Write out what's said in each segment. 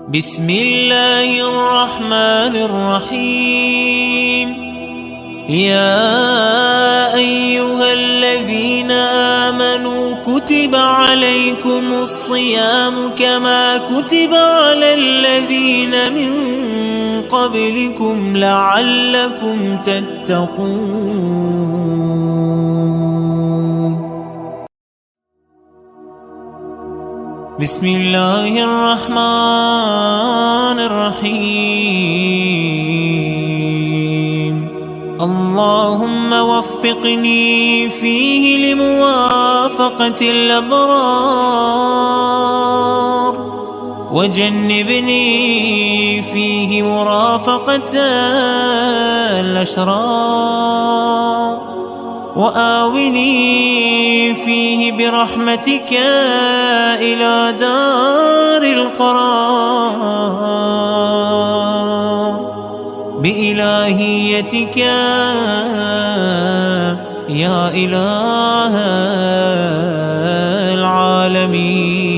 بسم الله الرحمن الرحيم يا أيها الذين آمنوا كتب عليكم الصيام كما كتب على الذين من قبلكم لعلكم تتقون بسم الله الرحمن الرحيم اللهم وفقني فيه لموافقة الأبرار وجنبني فيه مرافقة الأشرار وآوني فيه برحمتك إلى دار القرار بإلهيتك يا إله العالمين.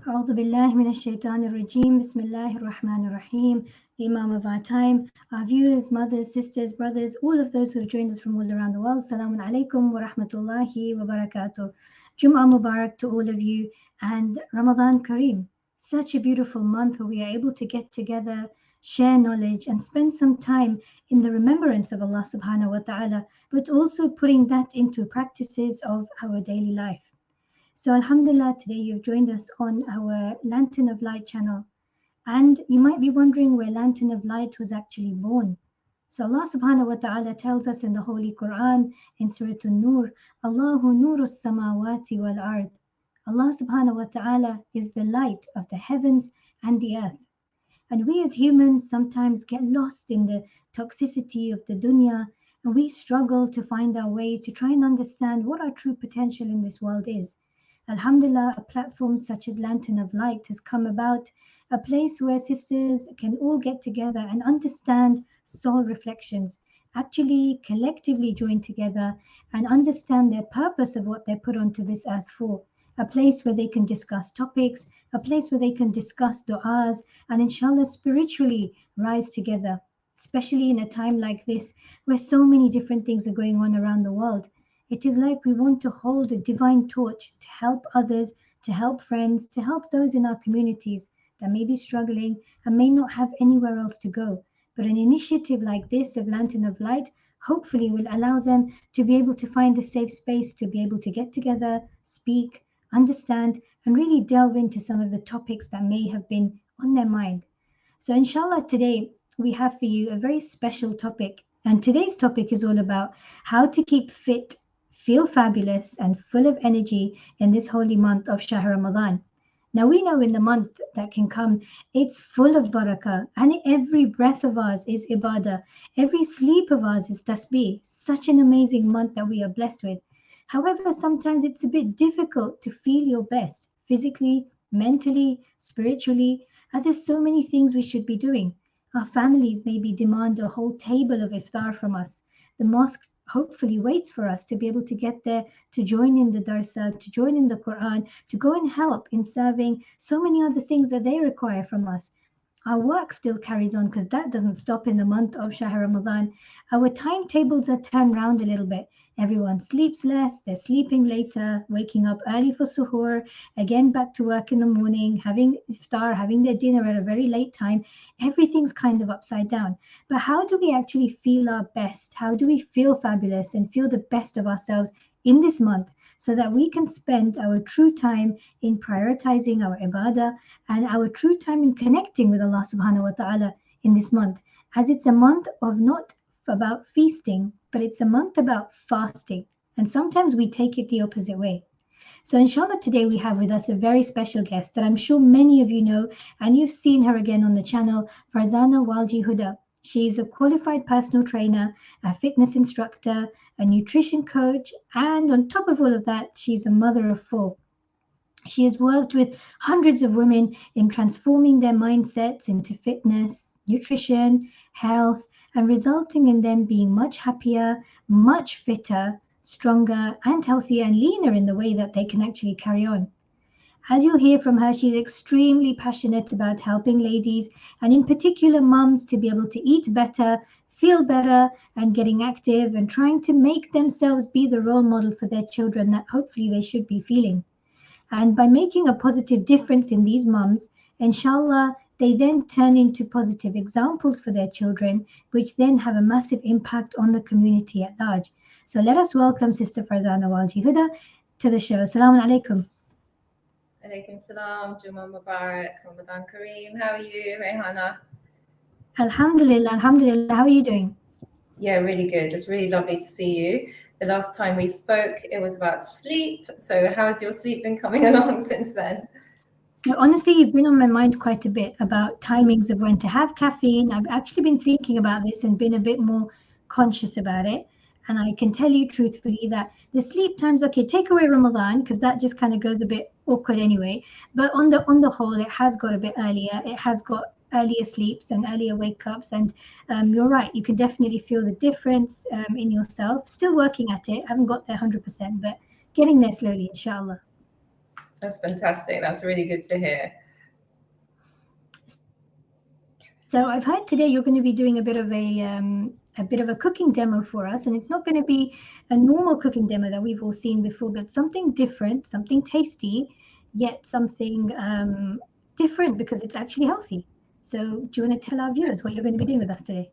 أعوذ بالله من الشيطان الرجيم. بسم الله الرحمن الرحيم. The Imam of our time, our viewers, mothers, sisters, brothers, all of those who have joined us from all around the world. Assalamu alaikum wa rahmatullahi wa barakatuh. Jum'ah Mubarak to all of you and Ramadan Kareem. Such a beautiful month where we are able to get together, share knowledge and spend some time in the remembrance of Allah subhanahu wa ta'ala, but also putting that into practices of our daily life. So Alhamdulillah, today you've joined us on our Lantern of Light channel. And you might be wondering where Lantern of Light was actually born. So Allah subhanahu wa ta'ala tells us in the Holy Quran, in Surah An-Nur, Allahu nuru samawati wal ard. Allah subhanahu wa ta'ala is the light of the heavens and the earth. And we as humans sometimes get lost in the toxicity of the dunya, and we struggle to find our way to try and understand what our true potential in this world is. Alhamdulillah, a platform such as Lantern of Light has come about, a place where sisters can all get together and understand soul reflections, actually collectively join together and understand their purpose of what they're put onto this earth for. A place where they can discuss topics, a place where they can discuss du'as, and inshallah spiritually rise together, especially in a time like this where so many different things are going on around the world. It is like we want to hold a divine torch to help others, to help friends, to help those in our communities that may be struggling and may not have anywhere else to go. But an initiative like this of Lantern of Light hopefully will allow them to be able to find a safe space to be able to get together, speak, understand, and really delve into some of the topics that may have been on their mind. So inshallah, today we have for you a very special topic. And today's topic is all about how to keep fit, feel fabulous and full of energy in this holy month of Shahr Ramadan. Now we know in the month that can come, it's full of barakah, and every breath of ours is ibadah. Every sleep of ours is tasbih. Such an amazing month that we are blessed with. However, sometimes it's a bit difficult to feel your best physically, mentally, spiritually, as there's so many things we should be doing. Our families maybe demand a whole table of iftar from us. The mosque hopefully waits for us to be able to get there, to join in the darsa, to join in the Quran, to go and help in serving so many other things that they require from us. Our work still carries on because that doesn't stop in the month of Shahr Ramadan. Our timetables are turned round a little bit. Everyone sleeps less, they're sleeping later, waking up early for suhoor, again back to work in the morning, having iftar, having their dinner at a very late time. Everything's kind of upside down. But how do we actually feel our best? How do we feel fabulous and feel the best of ourselves in this month so that we can spend our true time in prioritizing our ibadah and our true time in connecting with Allah subhanahu wa ta'ala in this month, as it's a month of not about feasting, but it's a month about fasting. And sometimes we take it the opposite way. So inshallah, today we have with us a very special guest that I'm sure many of you know, and you've seen her again on the channel, Farzana Walji-Hooda. She is a qualified personal trainer, a fitness instructor, a nutrition coach, and on top of all of that, she's a mother of 4. She has worked with hundreds of women in transforming their mindsets into fitness, nutrition, health, and resulting in them being much happier, much fitter, stronger, and healthier and leaner in the way that they can actually carry on. As you'll hear from her, she's extremely passionate about helping ladies, and in particular mums, to be able to eat better, feel better, and getting active and trying to make themselves be the role model for their children that hopefully they should be feeling. And by making a positive difference in these mums, inshallah, they then turn into positive examples for their children, which then have a massive impact on the community at large. So let us welcome Sister Farzana Walji-Hooda to the show. Assalamu alaikum. Alaikum salam, Juma Mubarak, Ramadan Kareem. How are you, Raihana? Alhamdulillah, alhamdulillah. How are you doing? Yeah, really good. It's really lovely to see you. The last time we spoke, it was about sleep. So how has your sleep been coming along since then? So honestly, you've been on my mind quite a bit about timings of when to have caffeine. I've actually been thinking about this and been a bit more conscious about it. And I can tell you truthfully that the sleep times, okay, take away Ramadan, because that just kind of goes a bit awkward anyway. But on the whole, it has got a bit earlier. It has got earlier sleeps and earlier wake ups. And you're right, you can definitely feel the difference in yourself. Still working at it. Haven't got there 100%, but getting there slowly, inshallah. That's fantastic. That's really good to hear. So I've heard today you're going to be doing a bit of a cooking demo for us, and it's not going to be a normal cooking demo that we've all seen before, but something different, something tasty, yet something different because it's actually healthy. So do you want to tell our viewers what you're going to be doing with us today?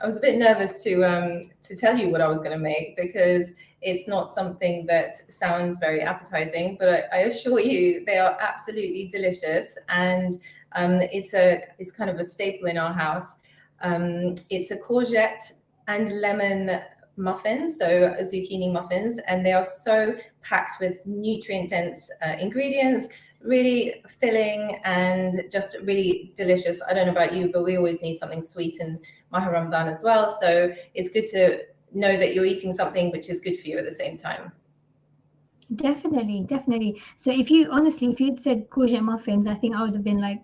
I was a bit nervous to tell you what I was going to make because it's not something that sounds very appetizing, but I assure you they are absolutely delicious, and it's kind of a staple in our house. It's a courgette and lemon muffin, so zucchini muffins, and they are so packed with nutrient-dense ingredients, really filling and just really delicious. I don't know about you, but we always need something sweet in Maha Ramadan as well. So it's good to know that you're eating something which is good for you at the same time. Definitely, definitely. So if you'd said courgette muffins, I think I would have been like,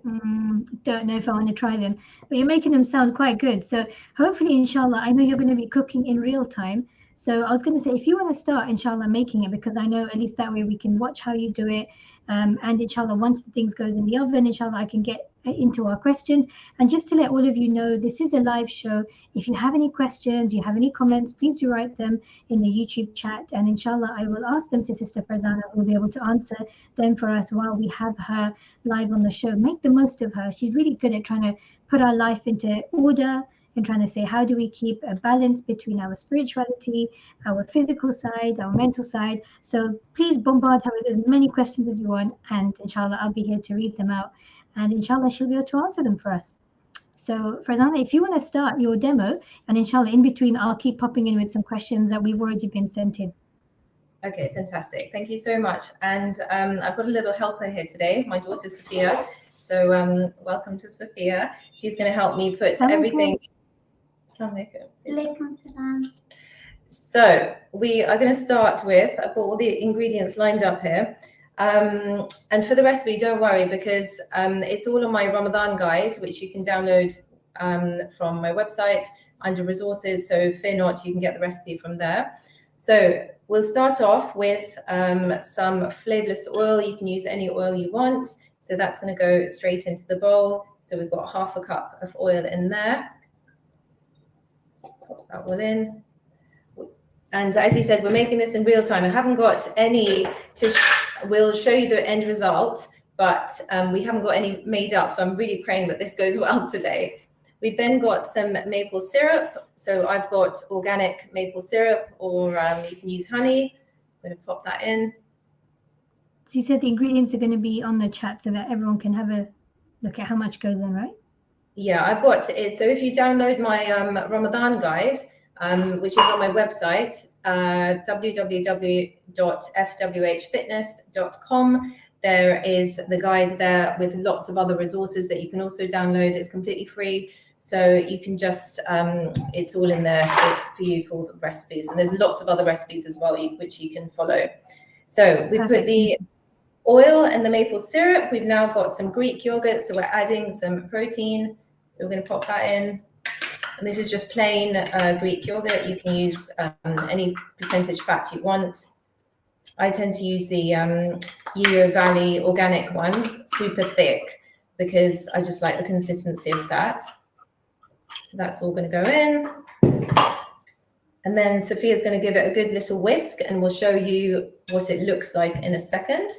don't know if I want to try them. But you're making them sound quite good. So hopefully, inshallah, I know you're going to be cooking in real time. So I was going to say, if you want to start, inshallah, making it, because I know at least that way we can watch how you do it. And inshallah, once the things goes in the oven, inshallah, I can get into our questions. And just to let all of you know, this is a live show. If you have any questions, you have any comments, please do write them in the YouTube chat. And inshallah, I will ask them to Sister Farzana, who will be able to answer them for us while we have her live on the show. Make the most of her. She's really good at trying to put our life into order and trying to say, how do we keep a balance between our spirituality, our physical side, our mental side? So please bombard her with as many questions as you want, and inshallah, I'll be here to read them out, and inshallah, she'll be able to answer them for us. So Farzana, if you want to start your demo, and inshallah, in between, I'll keep popping in with some questions that we've already been sent in. Okay, fantastic. Thank you so much. And I've got a little helper here today, my daughter, Sophia. So welcome to Sophia. She's going to help me put everything. Alaikum salam. So we are going to start with, I've got all the ingredients lined up here. And for the recipe, don't worry, because it's all on my Ramadan guide, which you can download from my website under resources. So fear not, you can get the recipe from there. So we'll start off with some flavorless oil. You can use any oil you want. So that's going to go straight into the bowl. So we've got half a cup of oil in there. Pop that all in. And as you said, we're making this in real time. I haven't got any we'll show you the end result, but we haven't got any made up. So I'm really praying that this goes well today. We've then got some maple syrup. So I've got organic maple syrup, or you can use honey. I'm going to pop that in. So you said the ingredients are going to be on the chat so that everyone can have a look at how much goes in, right? Yeah, I've got it. So if you download my Ramadan guide, which is on my website, www.fwhfitness.com, there is the guide there with lots of other resources that you can also download. It's completely free. So you can just, it's all in there for you for all the recipes. And there's lots of other recipes as well, which you can follow. So we put the oil and the maple syrup. We've now got some Greek yogurt. So we're adding some protein. So we're going to pop that in. And this is just plain Greek yogurt. You can use any percentage fat you want. I tend to use the Yeo Valley organic one, super thick, because I just like the consistency of that. So that's all going to go in. And then Sophia's going to give it a good little whisk, and we'll show you what it looks like in a second.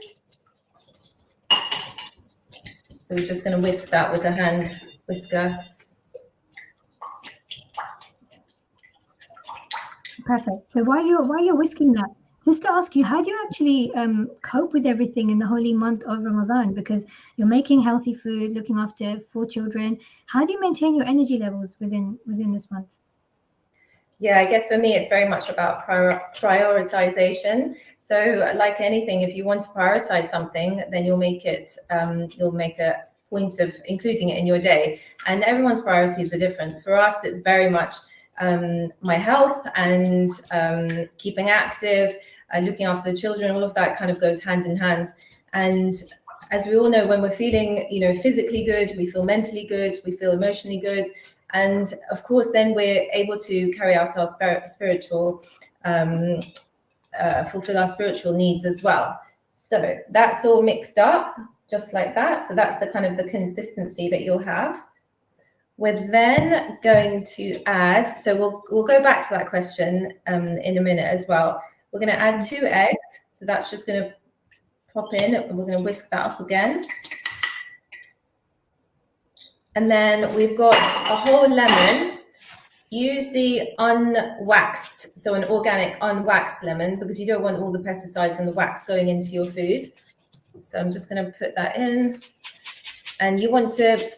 So we're just going to whisk that with a hand whisker. Perfect. So while you're whisking that, just to ask you, how do you actually cope with everything in the holy month of Ramadan? Because you're making healthy food, looking after 4 children. How do you maintain your energy levels within this month? Yeah, I guess for me, it's very much about prioritization. So like anything, if you want to prioritize something, then you'll make a point of including it in your day. And everyone's priorities are different. For us, it's very much my health and keeping active, looking after the children. All of that kind of goes hand in hand. And as we all know, when we're feeling, physically good, we feel mentally good, we feel emotionally good. And of course, then we're able to carry out our spiritual, fulfill our spiritual needs as well. So that's all mixed up just like that. So that's the kind of the consistency that you'll have. We're then going to add, so we'll go back to that question in a minute as well. We're going to add 2 eggs. So that's just going to pop in, and we're going to whisk that up again. And then we've got a whole lemon. Use the unwaxed, so an organic unwaxed lemon, because you don't want all the pesticides and the wax going into your food. So I'm just going to put that in. And you want to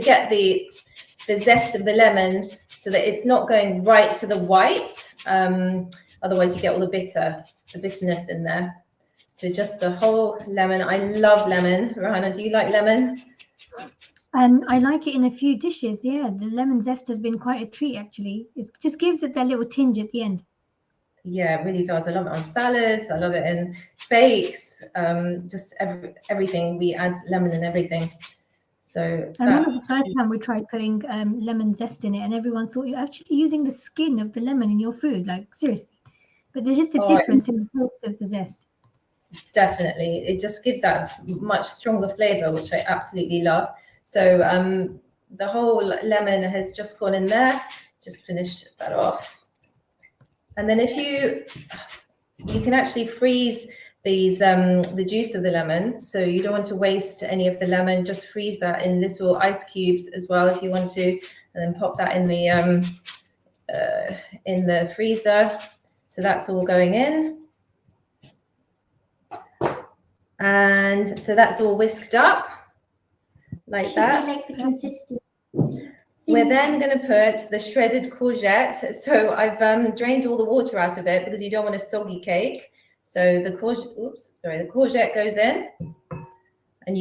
get the zest of the lemon so that it's not going right to the white. Otherwise you get all the bitterness in there. So just the whole lemon. I love lemon. Raihana, do you like lemon? I like it in a few dishes. Yeah, the lemon zest has been quite a treat, actually. It just gives it that little tinge at the end. Yeah, it really does. I love it on salads. I love it in bakes. Just everything. We add lemon in everything. So I remember the first time we tried putting lemon zest in it, and everyone thought you're actually using the skin of the lemon in your food. Like, seriously. But there's just a difference in the taste of the zest. Definitely. It just gives that much stronger flavor, which I absolutely love. So the whole lemon has just gone in there. Just finish that off. And then if you can actually freeze these the juice of the lemon, so you don't want to waste any of the lemon. Just freeze that in little ice cubes as well if you want to, and then pop that in the freezer. So that's all going in, and so that's all whisked up like that. Like the consistency. We're then going to put the shredded courgette. So I've drained all the water out of it because you don't want a soggy cake. So the courgette goes in, and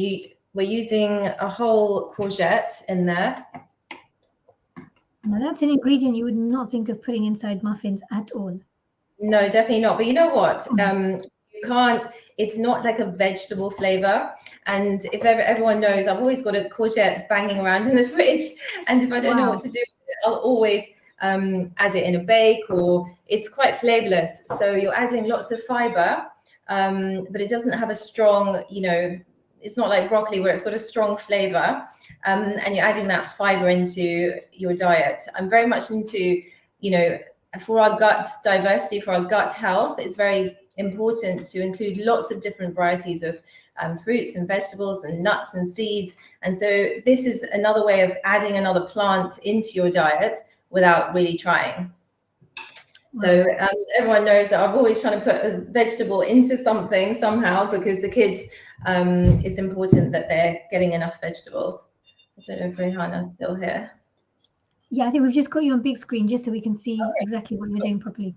we're using a whole courgette in there. Now that's an ingredient you would not think of putting inside muffins at all. No, definitely not. But you know what? You can't. It's not like a vegetable flavor. And if everyone knows, I've always got a courgette banging around in the fridge. And if I don't know what to do with it, I'll always add it in a bake, or it's quite flavorless. So you're adding lots of fiber, but it doesn't have a strong, it's not like broccoli where it's got a strong flavor. And you're adding that fiber into your diet. I'm very much into, for our gut diversity, for our gut health, it's very important to include lots of different varieties of fruits and vegetables and nuts and seeds. And so this is another way of adding another plant into your diet without really trying. So everyone knows that I'm always trying to put a vegetable into something somehow, because the kids, it's important that they're getting enough vegetables. I don't know if Raihana's still here. Yeah, I think we've just got you on big screen just so we can see exactly what you're doing properly.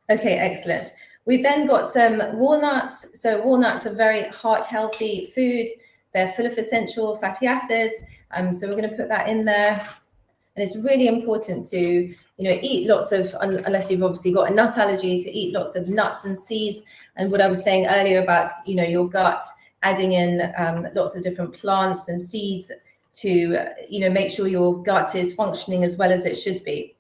Okay, excellent. We've then got some walnuts. So walnuts are very heart-healthy food. They're full of essential fatty acids. So we're going to put that in there. And it's really important to, eat lots of, unless you've obviously got a nut allergy, to eat lots of nuts and seeds. And what I was saying earlier about, your gut, adding in lots of different plants and seeds make sure your gut is functioning as well as it should be.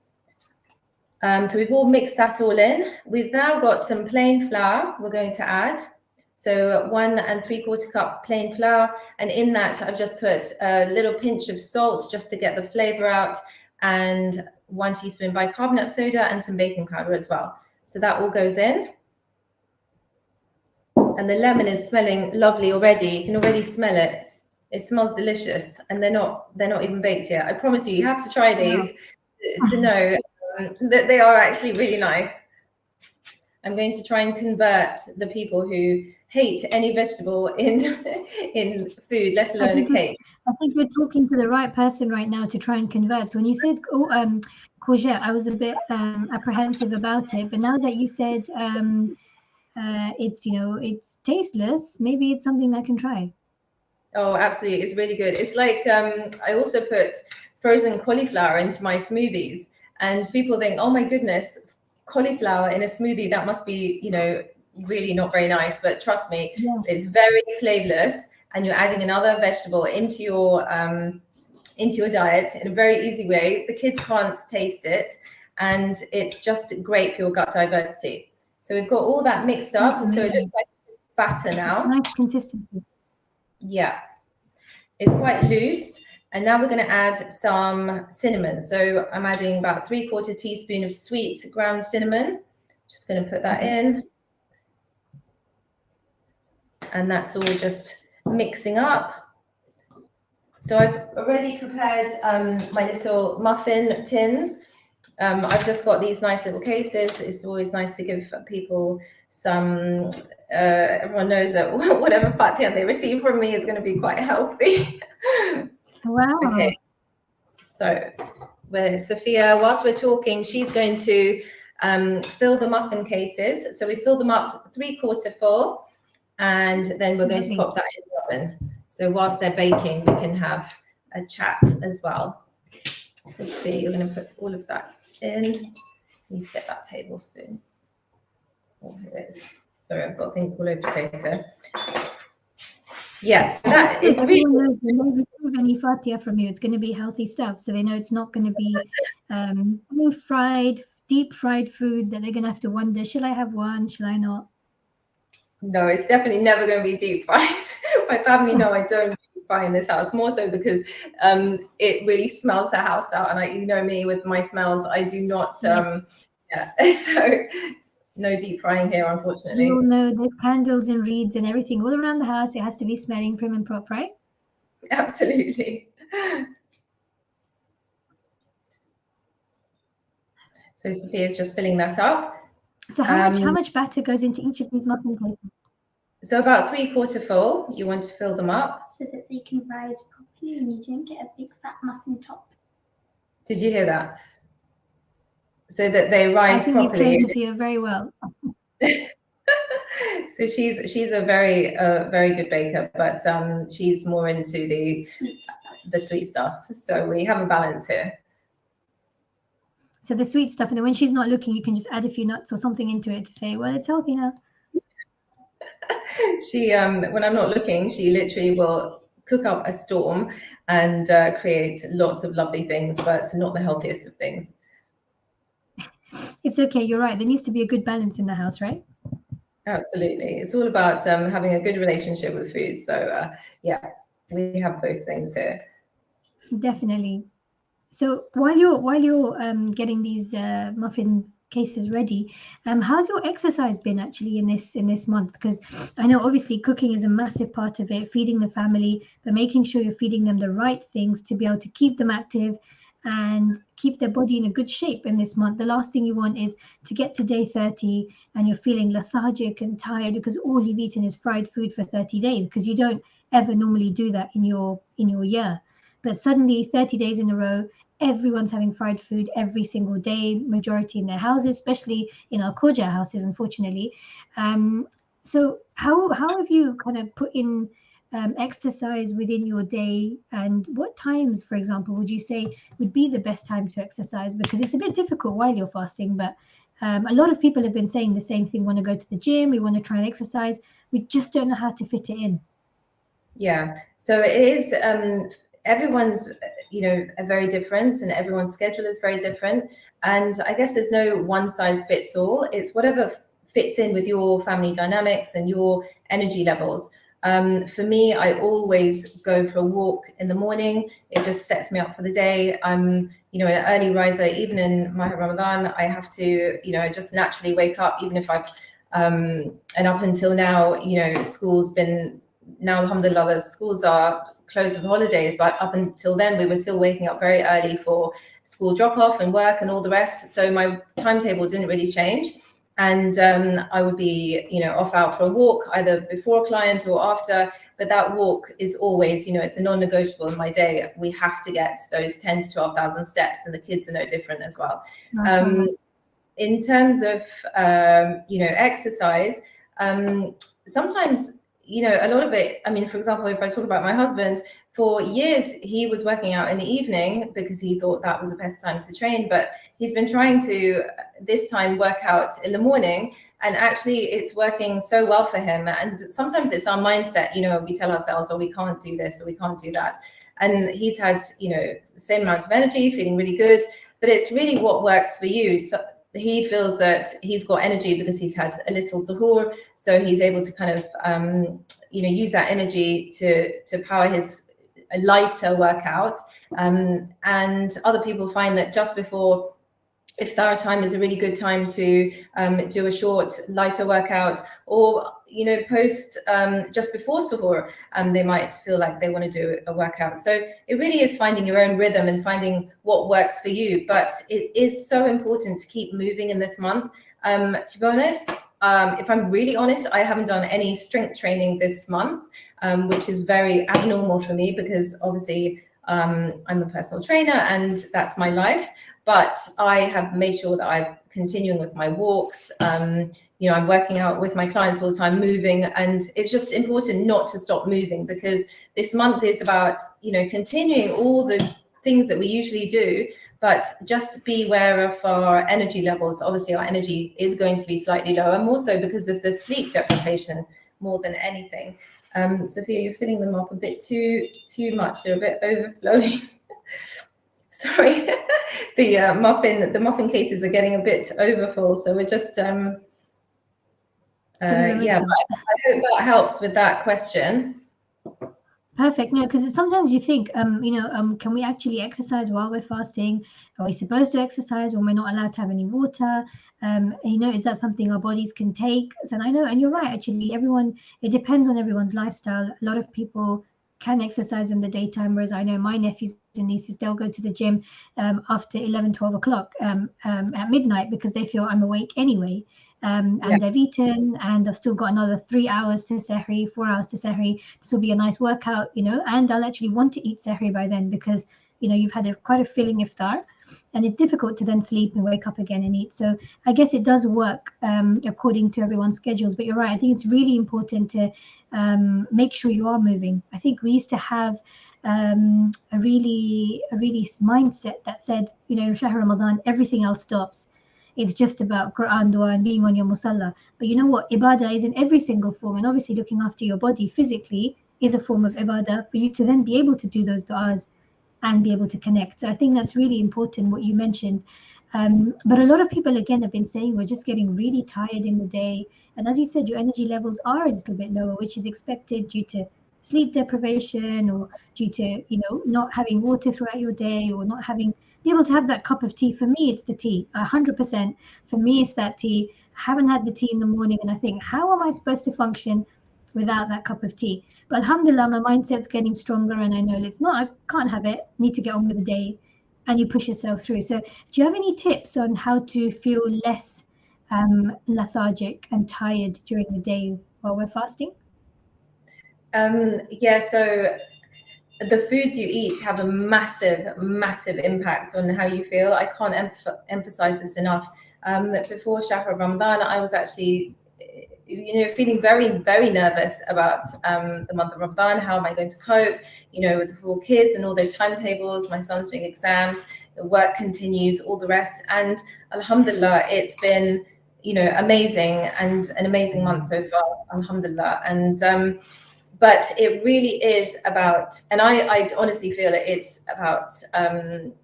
So we've all mixed that all in. We've now got some plain flour we're going to add. So 1 3/4 cup plain flour, and in that I've just put a little pinch of salt just to get the flavor out, and 1 teaspoon bicarbonate of soda and some baking powder as well. So that all goes in. And the lemon is smelling lovely already. You can already smell it. It smells delicious, and they're not even baked yet. I promise you, you have to try these to know that they are actually really nice. I'm going to try and convert the people who hate any vegetable in food, let alone a cake. I think you're talking to the right person right now to try and convert. So when you said courgette, I was a bit apprehensive about it, but now that you said it's tasteless, maybe it's something I can try. Oh, absolutely, it's really good. It's like I also put frozen cauliflower into my smoothies, and people think, oh my goodness, cauliflower in a smoothie, that must be, really not very nice. But trust me, it's very flavorless, and you're adding another vegetable into your diet in a very easy way. The kids can't taste it, and it's just great for your gut diversity. So we've got all that mixed up, so it looks like batter now. Nice consistency. Yeah, it's quite loose. And now we're going to add some cinnamon. So I'm adding about 3/4 teaspoon of sweet ground cinnamon. Just going to put that in. And that's all just mixing up. So I've already prepared my little muffin tins. I've just got these nice little cases. It's always nice to give people some, everyone knows that whatever fatia they receive from me is going to be quite healthy. Wow. Okay. So with Sophia, whilst we're talking, she's going to fill the muffin cases. So we fill them up 3/4 full, and then we're going to pop that in the oven. So whilst they're baking, we can have a chat as well. So Sophia, you're going to put all of that in. I need to get that tablespoon. Oh, here it is. Sorry, I've got things all over the place here. Yes, that is really. When they receive any fatia from you, it's going to be healthy stuff, so they know it's not going to be deep fried food that they're going to have to wonder, shall I have one, shall I not? No, it's definitely never going to be deep fried. My family know I don't deep fry in this house, more so because it really smells the house out, and me with my smells, I do not. So. No deep frying here, unfortunately. You all know there's candles and reeds and everything all around the house. It has to be smelling prim and proper, right? Absolutely. So Sophia's just filling that up. So how much batter goes into each of these muffin cases? So about 3/4 full. You want to fill them up so that they can rise properly and you don't get a big fat muffin top. Did you hear that? So that they rise properly. I think you trained Sophia very well. So she's a very good baker, but she's more into the sweet stuff. So we have a balance here. So the sweet stuff, and then when she's not looking, you can just add a few nuts or something into it to say, well, it's healthy now. She when I'm not looking, she literally will cook up a storm and create lots of lovely things, but not the healthiest of things. It's okay, you're right. There needs to be a good balance in the house, right? Absolutely. It's all about having a good relationship with food. So we have both things here. Definitely. So while you're getting these muffin cases ready, how's your exercise been actually in this month? Because I know obviously cooking is a massive part of it, feeding the family, but making sure you're feeding them the right things to be able to keep them active and keep their body in a good shape in this month. The last thing you want is to get to day 30 and you're feeling lethargic and tired because all you've eaten is fried food for 30 days, because you don't ever normally do that in your year. But suddenly 30 days in a row, everyone's having fried food every single day, majority in their houses, especially in our Courgette houses, unfortunately. So how have you kind of put in exercise within your day, and what times, for example, would you say would be the best time to exercise? Because it's a bit difficult while you're fasting, but a lot of people have been saying the same thing. Want to go to the gym, we want to try and exercise, we just don't know how to fit it in. Yeah, so it is everyone's, very different, and everyone's schedule is very different. And I guess there's no one size fits all. It's whatever fits in with your family dynamics and your energy levels. For me, I always go for a walk in the morning. It just sets me up for the day. I'm, an early riser. Even in my Ramadan, I have to, I just naturally wake up, even if I've, and up until now, school's been, now alhamdulillah, the schools are closed for the holidays, but up until then, we were still waking up very early for school drop-off and work and all the rest. So my timetable didn't really change. And I would be, off out for a walk, either before a client or after. But that walk is always, it's a non-negotiable in my day. We have to get those 10 to 12,000 steps, and the kids are no different as well. In terms of, exercise, sometimes, a lot of it, I mean, for example, if I talk about my husband, for years, he was working out in the evening because he thought that was the best time to train. But he's been trying to this time work out in the morning, and actually it's working so well for him. And sometimes it's our mindset, we tell ourselves, oh, we can't do this or we can't do that. And he's had, the same amount of energy, feeling really good, but it's really what works for you. So he feels that he's got energy because he's had a little suhoor, so he's able to kind of, use that energy to power his a lighter workout. And other people find that just before iftar time is a really good time to do a short, lighter workout, or post just before suhoor, they might feel like they want to do a workout. So it really is finding your own rhythm and finding what works for you. But it is so important to keep moving in this month. To be honest, if I'm really honest, I haven't done any strength training this month, which is very abnormal for me because obviously I'm a personal trainer and that's my life. But I have made sure that I'm continuing with my walks. I'm working out with my clients all the time, moving, and it's just important not to stop moving, because this month is about, continuing all the things that we usually do, but just be aware of our energy levels. Obviously, our energy is going to be slightly lower, more so because of the sleep deprivation more than anything. Sophia, you're filling them up a bit too much. They're a bit overflowing. Sorry, the muffin cases are getting a bit overfull, so we're just yeah. But I hope that helps with that question. Perfect. No, because sometimes you think, can we actually exercise while we're fasting? Are we supposed to exercise when we're not allowed to have any water? Is that something our bodies can take? So I know, and you're right, actually, it depends on everyone's lifestyle. A lot of people can exercise in the daytime, whereas I know my nephews and nieces, they'll go to the gym after 11, 12 o'clock at midnight because they feel I'm awake anyway. And I've eaten and I've still got another 3 hours to Sehri, 4 hours to Sehri. This will be a nice workout, and I'll actually want to eat Sehri by then because, you've had quite a filling iftar, and it's difficult to then sleep and wake up again and eat. So I guess it does work according to everyone's schedules. But you're right. I think it's really important to make sure you are moving. I think we used to have a really mindset that said, Shahr Ramadan, everything else stops. It's just about Quran, dua, and being on your musalla. But you know what? Ibadah is in every single form. And obviously looking after your body physically is a form of ibadah for you to then be able to do those du'as and be able to connect. So I think that's really important, what you mentioned. But a lot of people, again, have been saying we're just getting really tired in the day. And as you said, your energy levels are a little bit lower, which is expected due to sleep deprivation or due to, not having water throughout your day or not be able to have that cup of tea. For me, it's the tea, 100%. For me, it's that tea. I haven't had the tea in the morning and I think, how am I supposed to function without that cup of tea? But alhamdulillah, my mindset's getting stronger and I know I can't have it, need to get on with the day, and you push yourself through. So do you have any tips on how to feel less lethargic and tired during the day while we're fasting? So the foods you eat have a massive impact on how you feel. I can't emphasize this enough. That before Shahr Ramadan, I was actually, feeling very, very nervous about the month of Ramadan. How am I going to cope, with the 4 kids and all their timetables? My son's doing exams, the work continues, all the rest. And alhamdulillah, it's been, amazing and an amazing month so far, alhamdulillah. And but it really is about, and I honestly feel it's about,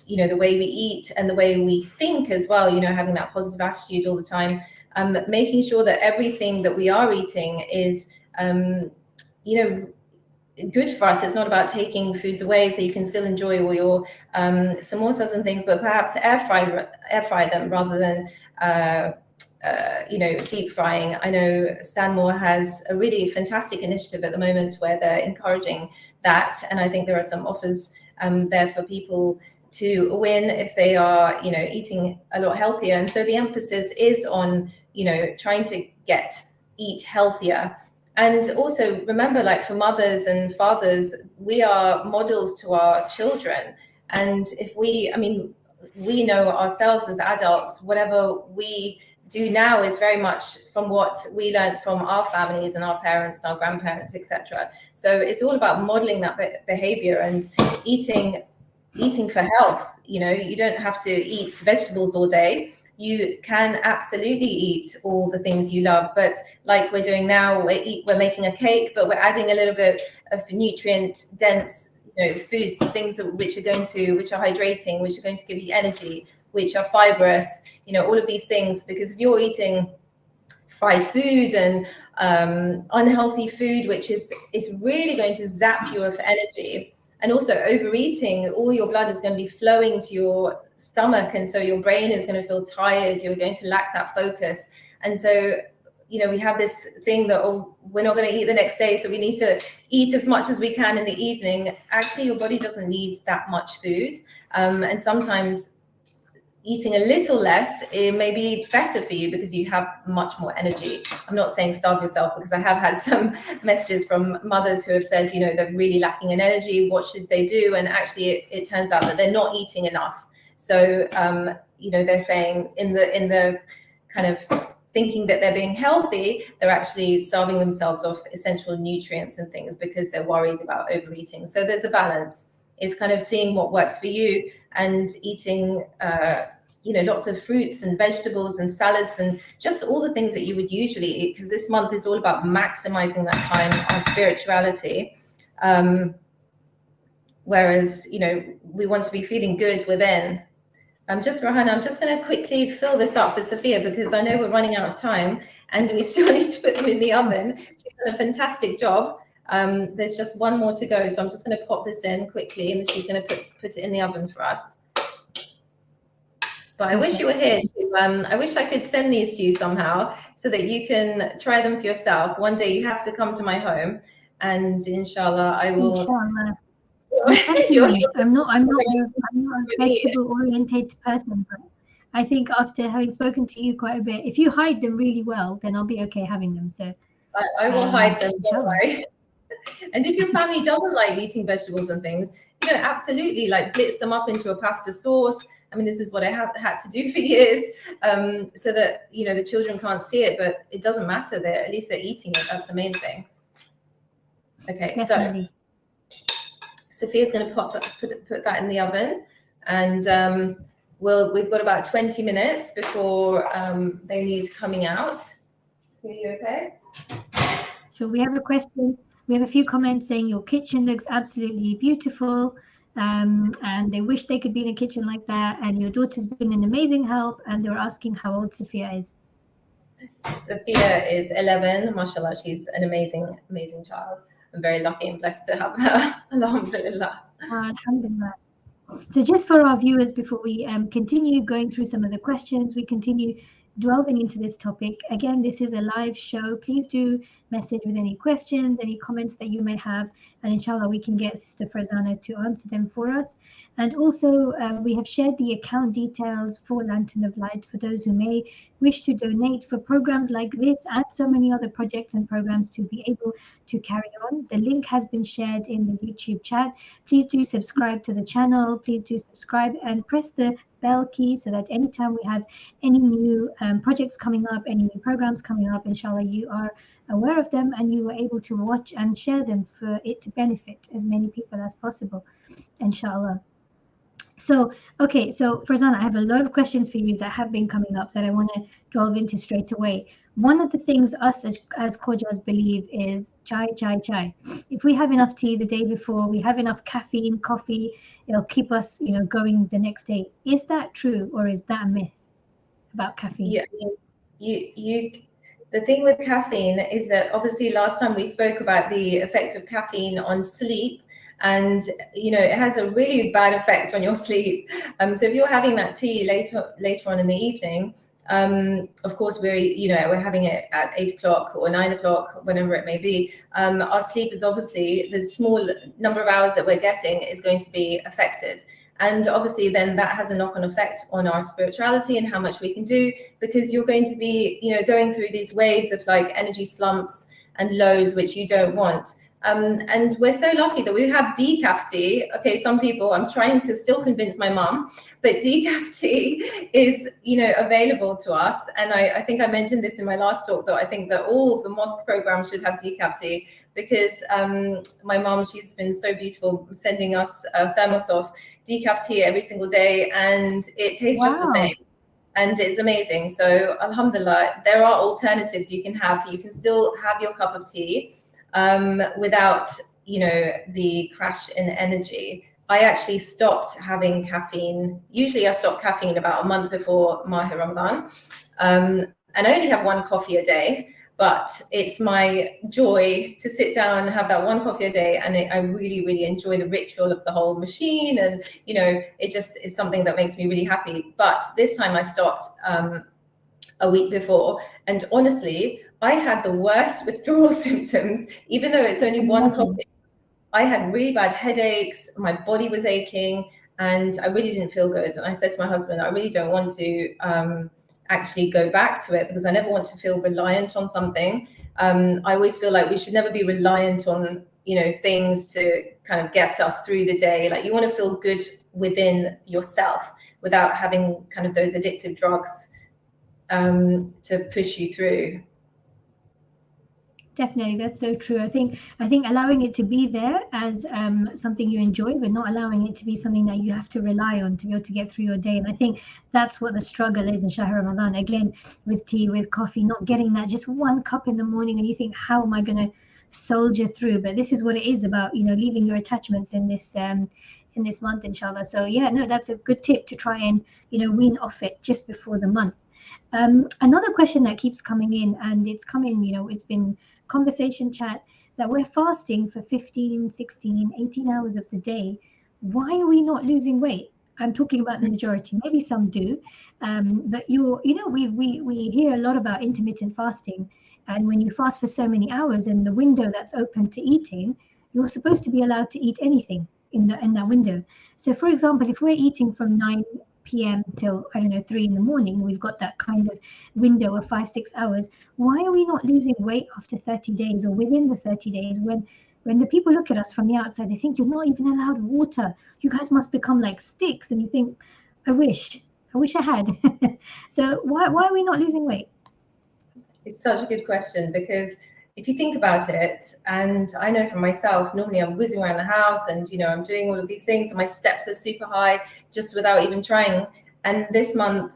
you know, the way we eat and the way we think as well, you know, having that positive attitude all the time, making sure that everything that we are eating is, you know, good for us. It's not about taking foods away so you can still enjoy all your samosas and things, but perhaps air fry them rather than you know, deep frying. I know Stanmore has a really fantastic initiative at the moment where they're encouraging that, and I think there are some offers there for people to win if they are, you know, eating a lot healthier. And so the emphasis is on, you know, trying to eat healthier. And also remember, like, for mothers and fathers, we are models to our children. And if we, I mean, we know ourselves as adults, whatever we do now is very much from what we learned from our families and our parents and our grandparents, etc. So it's all about modeling that behavior and eating for health. You know, you don't have to eat vegetables all day. You can absolutely eat all the things you love, but like we're doing now, we're making a cake, but we're adding a little bit of nutrient dense, you know, foods, things which are hydrating, which are going to give you energy, which are fibrous, you know, all of these things. Because if you're eating fried food and unhealthy food, which is really going to zap you of energy. And also overeating, all your blood is going to be flowing to your stomach, and so your brain is going to feel tired. You're going to lack that focus. And so, you know, we have this thing that, oh, we're not going to eat the next day, so we need to eat as much as we can in the evening. Actually, your body doesn't need that much food, and sometimes eating a little less, it may be better for you because you have much more energy. I'm not saying starve yourself, because I have had some messages from mothers who have said, you know, they're really lacking in energy. What should they do? And actually, it turns out that they're not eating enough. So, you know, they're saying in the kind of thinking that they're being healthy, they're actually starving themselves of essential nutrients and things because they're worried about overeating. So there's a balance. It's kind of seeing what works for you and eating, you know, lots of fruits and vegetables and salads and just all the things that you would usually eat, because this month is all about maximizing that time on spirituality. Whereas, you know, we want to be feeling good within. Raihana, I'm just going to quickly fill this up for Sophia, because I know we're running out of time and we still need to put them in the oven. She's done a fantastic job. There's just one more to go, so I'm just going to pop this in quickly, and then she's going to put it in the oven for us. But I wish you were here to, I wish I could send these to you somehow so that you can try them for yourself. One day you have to come to my home, and inshallah I will. Inshallah. I'm not a vegetable oriented person, but I think after having spoken to you quite a bit, if you hide them really well, then I'll be okay having them. So I will hide them, don't worry. And if your family doesn't like eating vegetables and things, you know, absolutely, like, blitz them up into a pasta sauce. I mean, this is what I have had to do for years, so that, you know, the children can't see it, but it doesn't matter. At least they're eating it. That's the main thing. Okay, definitely. So Sophia's going to put that in the oven, and we've got about 20 minutes before they need coming out. Are you okay? Sure. We have a question. We have a few comments saying your kitchen looks absolutely beautiful, and they wish they could be in a kitchen like that. And your daughter's been an amazing help. And they were asking how old Sophia is. Sophia is 11. MashaAllah, she's an amazing, amazing child. I'm very lucky and blessed to have her. Alhamdulillah. Alhamdulillah. So just for our viewers, before we continue going through some of the questions, we continue delving into this topic. Again, this is a live show. Please do message with any questions, any comments that you may have, and inshallah we can get Sister Farzana to answer them for us. And also we have shared the account details for Lantern of Light for those who may wish to donate for programs like this and so many other projects and programs to be able to carry on. The link has been shared in the YouTube chat. Please do subscribe to the channel. Please do subscribe and press the bell key so that anytime we have any new projects coming up, any new programs coming up, inshallah you are aware of them and you are able to watch and share them for it to benefit as many people as possible, inshallah. So, okay, so Farzana, I have a lot of questions for you that have been coming up that I want to delve into straight away. One of the things us as Courgettes believe is chai, chai, chai. If we have enough tea the day before, we have enough caffeine, coffee, it'll keep us, going the next day. Is that true, or is that a myth about caffeine? Yeah, you the thing with caffeine is that obviously last time we spoke about the effect of caffeine on sleep, and it has a really bad effect on your sleep. So if you're having that tea later on in the evening, of course we're having it at 8 o'clock or 9 o'clock, whenever it may be. Our sleep is obviously, the small number of hours that we're getting is going to be affected. And obviously then that has a knock-on effect on our spirituality and how much we can do, because you're going to be, going through these waves of like energy slumps and lows, which you don't want. And we're so lucky that we have decaf tea. Okay, some people, I'm trying to still convince my mum, but decaf tea is, available to us. And I think I mentioned this in my last talk, that I think that all the mosque programs should have decaf tea, because my mum, she's been so beautiful, sending us a thermos of decaf tea every single day, and it tastes just the same. And it's amazing. So alhamdulillah, there are alternatives you can have. You can still have your cup of tea without, the crash in energy. I actually stopped having caffeine. Usually I stop caffeine about a month before Ramadan. And I only have one coffee a day, but it's my joy to sit down and have that one coffee a day. And I really, really enjoy the ritual of the whole machine. And, it just is something that makes me really happy. But this time I stopped a week before. And honestly, I had the worst withdrawal symptoms, even though it's only one coffee. I had really bad headaches, my body was aching, and I really didn't feel good. And I said to my husband, I really don't want to actually go back to it, because I never want to feel reliant on something. I always feel like we should never be reliant on, things to kind of get us through the day. Like, you want to feel good within yourself without having kind of those addictive drugs to push you through. Definitely, that's so true. I think allowing it to be there as something you enjoy, but not allowing it to be something that you have to rely on to be able to get through your day. And I think that's what the struggle is in Shahr Ramadan. Again, with tea, with coffee, not getting that just one cup in the morning, and you think, how am I going to soldier through? But this is what it is about, leaving your attachments in this month, inshallah. So yeah, no, that's a good tip to try and wean off it just before the month. Another question that keeps coming in, and it's coming, it's been conversation chat, that we're fasting for 15, 16, 18 hours of the day. Why are we not losing weight? I'm talking about the majority. Maybe some do, but we hear a lot about intermittent fasting, and when you fast for so many hours and the window that's open to eating, you're supposed to be allowed to eat anything in that window. So, for example, if we're eating from 9 p.m. till 3 in the morning, we've got that kind of window of 5-6 hours. Why are we not losing weight after 30 days or within the 30 days, when the people look at us from the outside, they think you're not even allowed water, you guys must become like sticks, and you think, I wish I had. So why are we not losing weight? It's such a good question, because if you think about it, and I know for myself, normally I'm whizzing around the house and, I'm doing all of these things, and my steps are super high just without even trying. And this month,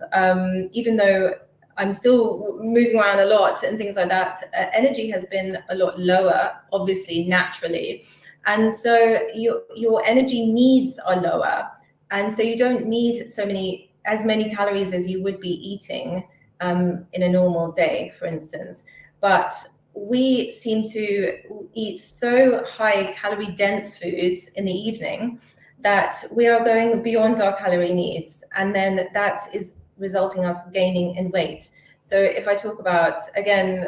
even though I'm still moving around a lot and things like that, energy has been a lot lower, obviously, naturally. And so your energy needs are lower. And so you don't need as many calories as you would be eating in a normal day, for instance. But we seem to eat so high calorie dense foods in the evening that we are going beyond our calorie needs, and then that is resulting us gaining in weight. So if I talk about, again,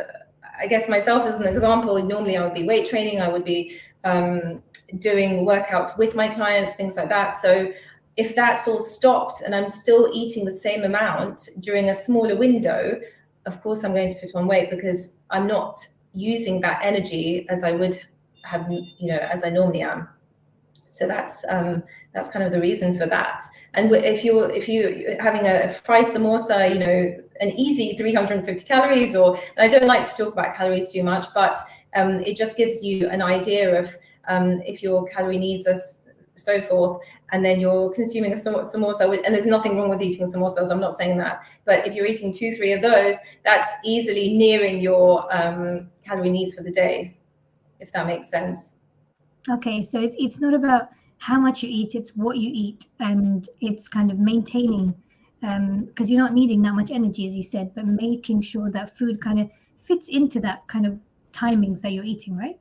I guess myself as an example, normally I would be weight training, I would be doing workouts with my clients, things like that. So if that's all stopped and I'm still eating the same amount during a smaller window, of course I'm going to put on weight, because I'm not using that energy as I would have, as I normally am. So that's kind of the reason for that. And if you're having a fried samosa, an easy 350 calories, and I don't like to talk about calories too much, but it just gives you an idea of if your calorie needs are so forth, and then you're consuming a samosa, and there's nothing wrong with eating samosas, I'm not saying that, but if you're eating 2-3 of those, that's easily nearing your calorie needs for the day, if that makes sense. Okay, so it's not about how much you eat, it's what you eat, and it's kind of maintaining, because you're not needing that much energy, as you said, but making sure that food kind of fits into that kind of timings that you're eating, right?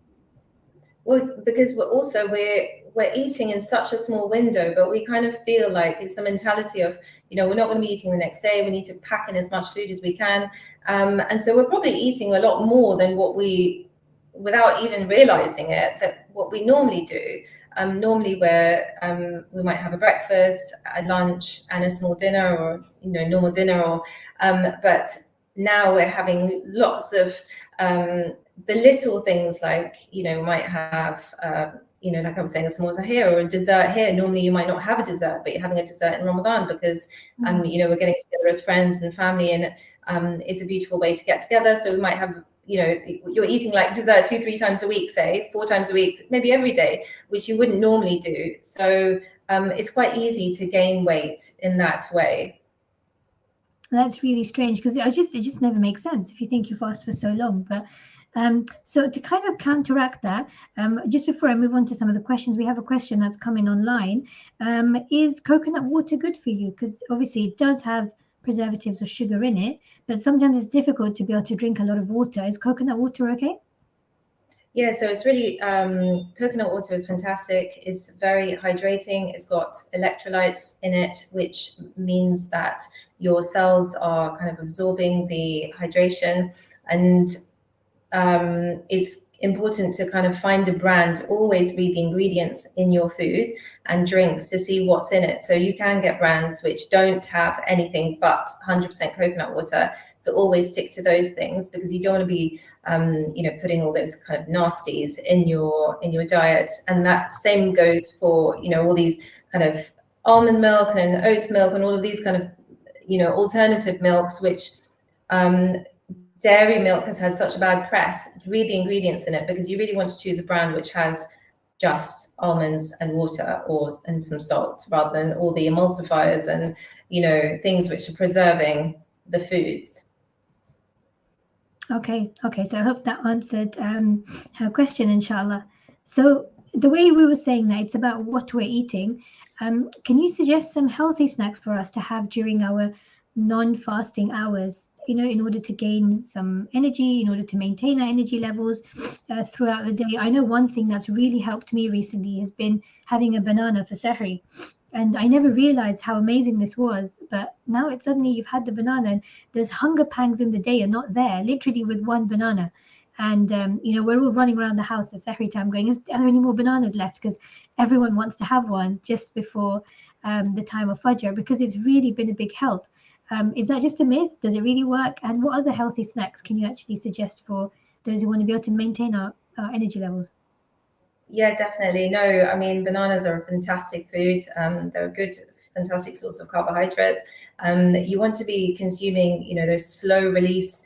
Well, because we're eating in such a small window, but we kind of feel like it's the mentality of, we're not going to be eating the next day. We need to pack in as much food as we can. And so we're probably eating a lot more than what without even realizing it, that what we normally do. Normally we might have a breakfast, a lunch, and a small dinner, or, normal dinner, or, but now we're having lots of, the little things, like, we might have, like I was saying, a samosa here or a dessert here. Normally you might not have a dessert, but you're having a dessert in Ramadan because, we're getting together as friends and family, and it's a beautiful way to get together. So we might have, you're eating like dessert 2-3 times a week, say 4 times a week, maybe every day, which you wouldn't normally do. So it's quite easy to gain weight in that way. That's really strange, because it just never makes sense if you think you fast for so long. But so to kind of counteract that, just before I move on to some of the questions, we have a question that's coming online. Is coconut water good for you? Because obviously it does have preservatives or sugar in it, but sometimes it's difficult to be able to drink a lot of water. Is coconut water okay? Yeah, so it's really, coconut water is fantastic. It's very hydrating. It's got electrolytes in it, which means that your cells are kind of absorbing the hydration. And it's important to kind of find a brand, always read the ingredients in your food and drinks to see what's in it. So you can get brands which don't have anything but 100% coconut water. So always stick to those things, because you don't want to be, putting all those kind of nasties in your diet. And that same goes for, all these kind of almond milk and oat milk and all of these kind of, alternative milks, which dairy milk has had such a bad press. Read the ingredients in it, because you really want to choose a brand which has just almonds and water and some salt, rather than all the emulsifiers and, things which are preserving the foods. Okay, so I hope that answered her question, inshallah. So the way we were saying that it's about what we're eating, can you suggest some healthy snacks for us to have during our non-fasting hours, in order to gain some energy, in order to maintain our energy levels throughout the day? I know one thing that's really helped me recently has been having a banana for sahri. And I never realized how amazing this was, but now it's suddenly you've had the banana and those hunger pangs in the day are not there, literally with one banana. And, we're all running around the house at sahri time going, are there any more bananas left? Because everyone wants to have one just before the time of Fajr, because it's really been a big help. Is that just a myth? Does it really work? And what other healthy snacks can you actually suggest for those who want to be able to maintain our energy levels? Yeah, definitely. No, I mean, bananas are a fantastic food. They're a good, fantastic source of carbohydrate. You want to be consuming, those slow release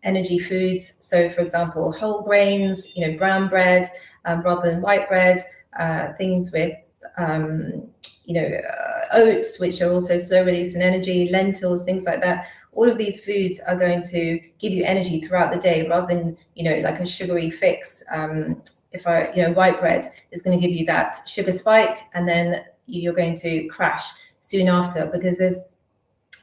energy foods. So, for example, whole grains, brown bread rather than white bread, things with, oats, which are also slow release and energy, lentils, things like that. All of these foods are going to give you energy throughout the day, rather than, like a sugary fix. White bread is going to give you that sugar spike, and then you're going to crash soon after, because there's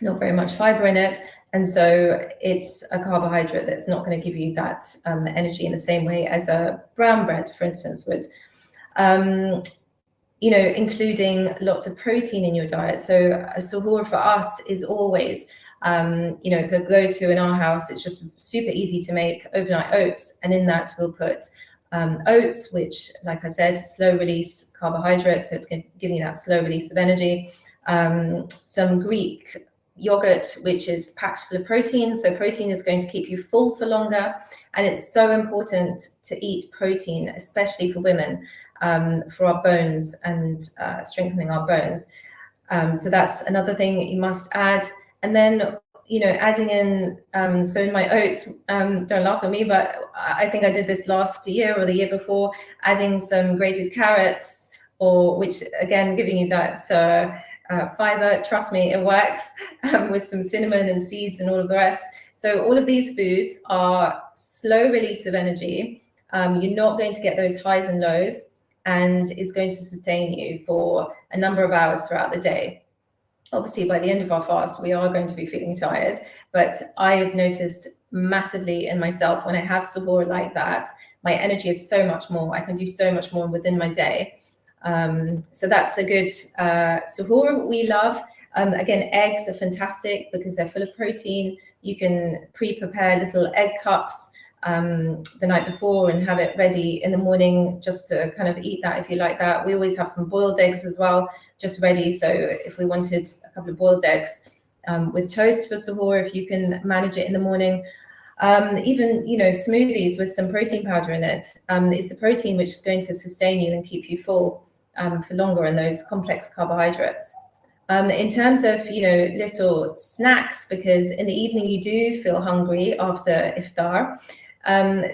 not very much fiber in it. And so it's a carbohydrate that's not going to give you that energy in the same way as a brown bread, for instance, would. Including lots of protein in your diet. So a suhoor for us is always, it's a go-to in our house. It's just super easy to make overnight oats. And in that we'll put oats, which, like I said, slow release carbohydrates. So it's giving you that slow release of energy. Some Greek yogurt, which is packed full of protein. So protein is going to keep you full for longer. And it's so important to eat protein, especially for women, for our bones and strengthening our bones. So that's another thing you must add. And then, adding in, so in my oats, don't laugh at me, but I think I did this last year or the year before, adding some grated carrots, or which again, giving you that fiber. Trust me, it works with some cinnamon and seeds and all of the rest. So all of these foods are slow release of energy. You're not going to get those highs and lows, and is going to sustain you for a number of hours throughout the day. Obviously, by the end of our fast, we are going to be feeling tired, but I've noticed massively in myself when I have suhoor like that, my energy is so much more. I can do so much more within my day. So that's a good suhoor we love. Again, eggs are fantastic because they're full of protein. You can pre-prepare little egg cups the night before and have it ready in the morning just to kind of eat that if you like that. We always have some boiled eggs as well, just ready. So if we wanted a couple of boiled eggs with toast for suhoor, if you can manage it in the morning. Even, you know, smoothies with some protein powder in it. It's the protein which is going to sustain you and keep you full for longer, and those complex carbohydrates. In terms of, you know, little snacks, because in the evening you do feel hungry after iftar.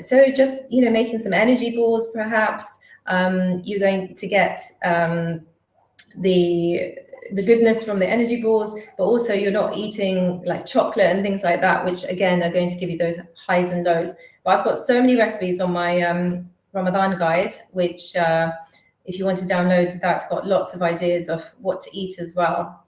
So just, you know, making some energy balls, perhaps. You're going to get the goodness from the energy balls, but also you're not eating like chocolate and things like that, which again are going to give you those highs and lows. But I've got so many recipes on my Ramadan guide, which if you want to download, that's got lots of ideas of what to eat as well.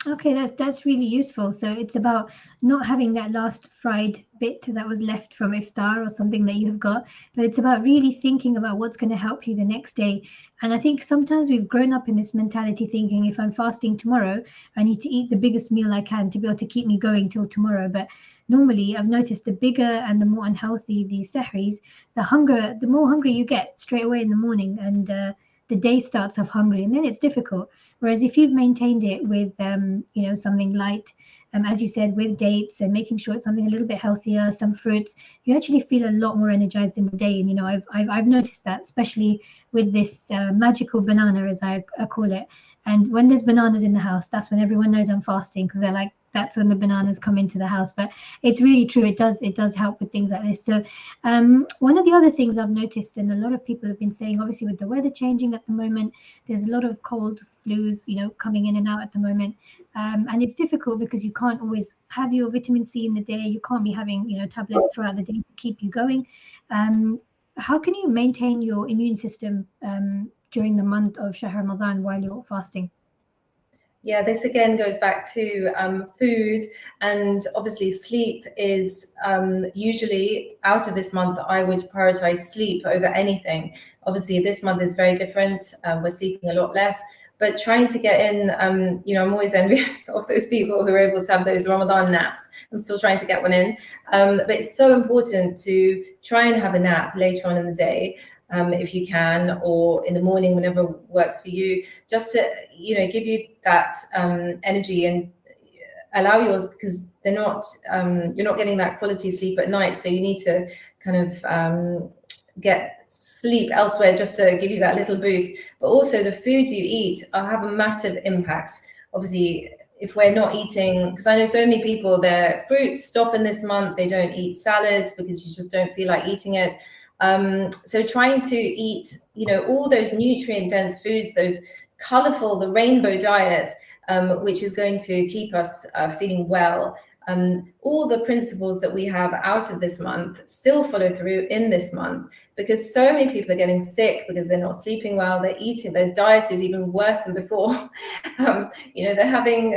Okay, that's really useful. So it's about not having that last fried bit that was left from iftar or something that you have got, but it's about really thinking about what's going to help you the next day. And I think sometimes we've grown up in this mentality thinking, if I'm fasting tomorrow, I need to eat the biggest meal I can to be able to keep me going till tomorrow. But normally I've noticed the bigger and the more unhealthy the sahris, the more hungry you get straight away in the morning, and the day starts off hungry, and then it's difficult. Whereas if you've maintained it with, you know, something light, as you said, with dates and making sure it's something a little bit healthier, some fruits, you actually feel a lot more energized in the day. And, you know, I've noticed that, especially with this magical banana, as I call it. And when there's bananas in the house, that's when everyone knows I'm fasting, because they're like, that's when the bananas come into the house. But it's really true. It does help with things like this. So one of the other things I've noticed, and a lot of people have been saying, obviously with the weather changing at the moment, there's a lot of cold flus, you know, coming in and out at the moment. And it's difficult because you can't always have your vitamin C in the day. You can't be having, you know, tablets throughout the day to keep you going. How can you maintain your immune system during the month of Shahr Ramadan while you're fasting? Yeah, this again goes back to food, and obviously sleep is usually, out of this month, I would prioritize sleep over anything. Obviously this month is very different. We're sleeping a lot less, but trying to get in, you know, I'm always envious of those people who are able to have those Ramadan naps. I'm still trying to get one in, but it's so important to try and have a nap later on in the day. If you can, or in the morning, whenever works for you, just to, you know, give you that energy and allow yours, because they're not, you're not getting that quality sleep at night. So you need to kind of get sleep elsewhere just to give you that little boost. But also the foods you eat have a massive impact. Obviously, if we're not eating, because I know so many people, their fruits stop in this month, they don't eat salads because you just don't feel like eating it. So trying to eat, you know, all those nutrient dense foods, those colorful, the rainbow diet, which is going to keep us feeling well. All the principles that we have out of this month still follow through in this month, because so many people are getting sick because they're not sleeping well, they're eating, their diet is even worse than before. You know, they're having,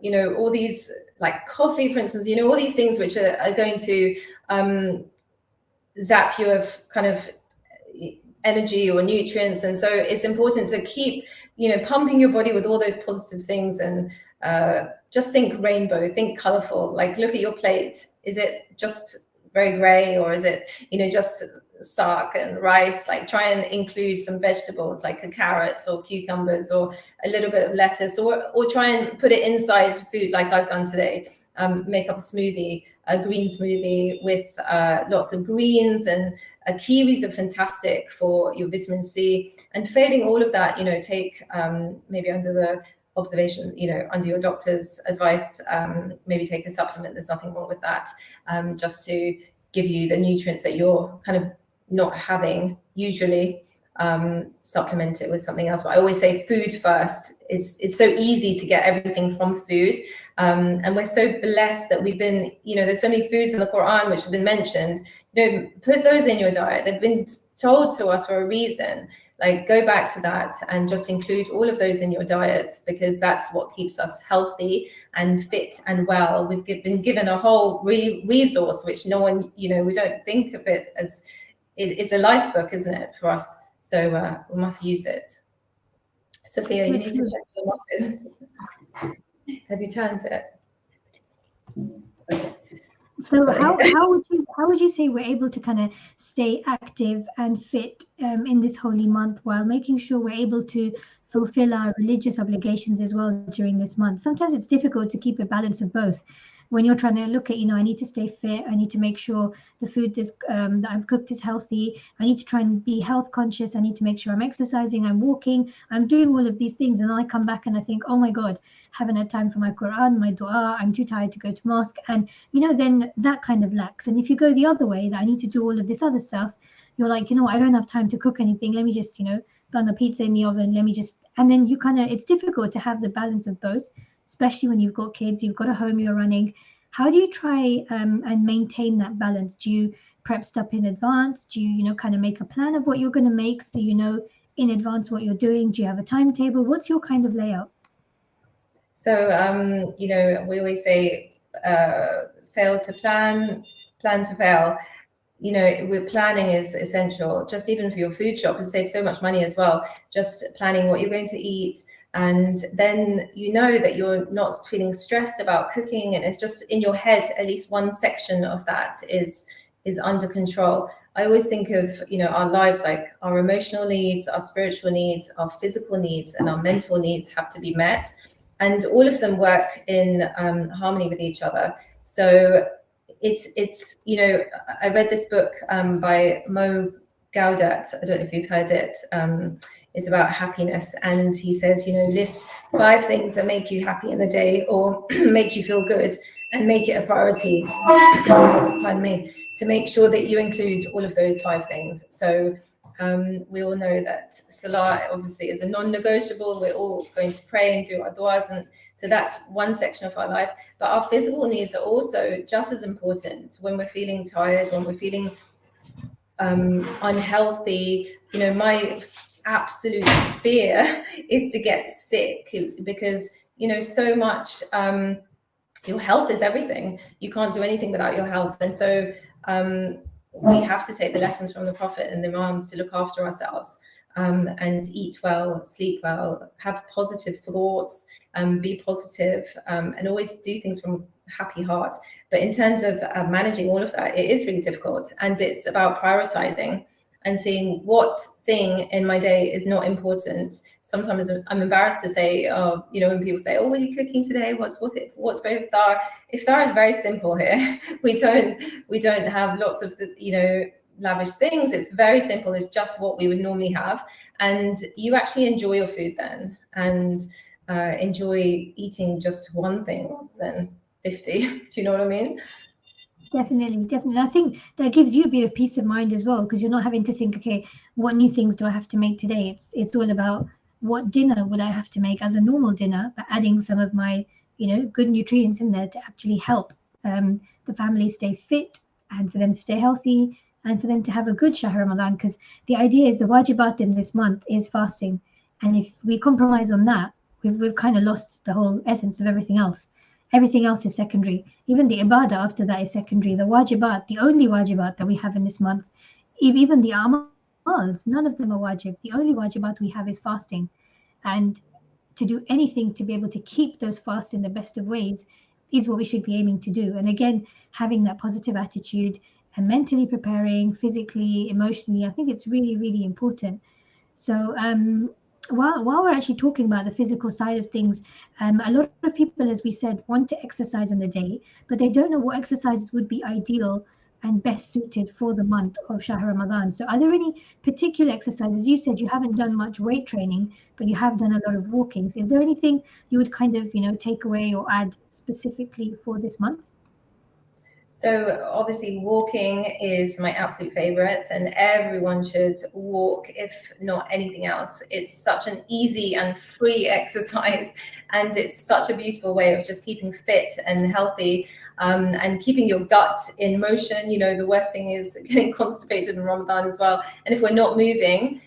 you know, all these, like coffee, for instance, you know, all these things which are going to zap you of kind of energy or nutrients. And so it's important to keep, you know, pumping your body with all those positive things, and just think rainbow, think colorful. Like, look at your plate. Is it just very gray, or is it, you know, just sark and rice? Like, try and include some vegetables like carrots or cucumbers or a little bit of lettuce, or try and put it inside food like I've done today. Make up a smoothie, a green smoothie with lots of greens, and kiwis are fantastic for your vitamin C. And failing all of that, you know, take maybe under the observation, you know, under your doctor's advice, maybe take a supplement. There's nothing wrong with that, just to give you the nutrients that you're kind of not having usually. Supplement it with something else. But I always say food first. It's so easy to get everything from food. And we're so blessed that we've been, there's so many foods in the Quran which have been mentioned. Put those in your diet. They've been told to us for a reason. Like, go back to that and just include all of those in your diet, because that's what keeps us healthy and fit and well. We've been given a whole resource which no one, we don't think of it as, it's a life book, isn't it, for us? So we must use it. Sophia, you need to check the muffin. Have you turned it? Okay. So how would you say we're able to kind of stay active and fit in this holy month, while making sure we're able to fulfill our religious obligations as well during this month? Sometimes it's difficult to keep a balance of both. When you're trying to look at, I need to stay fit, I need to make sure the food is that I've cooked is healthy, I need to try and be health conscious, I need to make sure I'm exercising, I'm walking, I'm doing all of these things, and then I come back and I think, oh my God, haven't had time for my Quran, my dua, I'm too tired to go to mosque, and then that kind of lacks. And if you go the other way, that I need to do all of this other stuff, you're like, I don't have time to cook anything, let me just burn the pizza in the oven, and then it's difficult to have the balance of both, especially when you've got kids, you've got a home you're running. How do you try and maintain that balance? Do you prep stuff in advance? Do you, kind of make a plan of what you're going to make, so you know in advance what you're doing? Do you have a timetable? What's your kind of layout? So, we always say, fail to plan, plan to fail. Planning is essential, just even for your food shop. It saves so much money as well, just planning what you're going to eat. And then that you're not feeling stressed about cooking, and it's just in your head, at least one section of that is under control. I always think of our lives, like our emotional needs, our spiritual needs, our physical needs, and our mental needs have to be met, and all of them work in harmony with each other. So it's I read this book by Courgette. I don't know if you've heard it. It's about happiness, and he says, list 5 things that make you happy in a day, or make you feel good, and make it a priority, pardon me, to make sure that you include all of those 5 things. So we all know that Salah obviously is a non-negotiable. We're all going to pray and do our du'as, and so that's one section of our life. But our physical needs are also just as important. When we're feeling tired, when we're feeling unhealthy, my absolute fear is to get sick, because so much your health is everything. You can't do anything without your health, and so we have to take the lessons from the Prophet and the Imams to look after ourselves, and eat well, sleep well, have positive thoughts, be positive, and always do things from a happy heart. But in terms of managing all of that, it is really difficult, and it's about prioritizing and seeing what thing in my day is not important. Sometimes I'm embarrassed to say, when people say, what are you cooking today? What's for iftar? Iftar is very simple here. We don't have lots of lavish things. It's very simple. It's just what we would normally have, and you actually enjoy your food then, and enjoy eating just one thing rather than 50. Do you know what I mean? Definitely. I think that gives you a bit of peace of mind as well, because you're not having to think, okay, what new things do I have to make today? It's all about what dinner would I have to make as a normal dinner, but adding some of my good nutrients in there to actually help the family stay fit, and for them to stay healthy, and for them to have a good Shahr Ramadan. Because the idea is the wajibat in this month is fasting, and if we compromise on that, we've kind of lost the whole essence of everything else. Everything else is secondary. Even the ibadah after that is secondary. The wajibat, the only wajibat that we have in this month, even the amals, none of them are wajib. The only wajibat we have is fasting. And to do anything to be able to keep those fasts in the best of ways is what we should be aiming to do. And again, having that positive attitude and mentally preparing, physically, emotionally, I think it's really, really important. So while we're actually talking about the physical side of things, a lot of people, as we said, want to exercise in the day, but they don't know what exercises would be ideal and best suited for the month of Shahr Ramadan. So are there any particular exercises? You said you haven't done much weight training, but you have done a lot of walking. So is there anything you would kind of, take away or add specifically for this month? So obviously walking is my absolute favorite, and everyone should walk, if not anything else. It's such an easy and free exercise, and it's such a beautiful way of just keeping fit and healthy, and keeping your gut in motion. You know, the worst thing is getting constipated in Ramadan as well. And if we're not moving,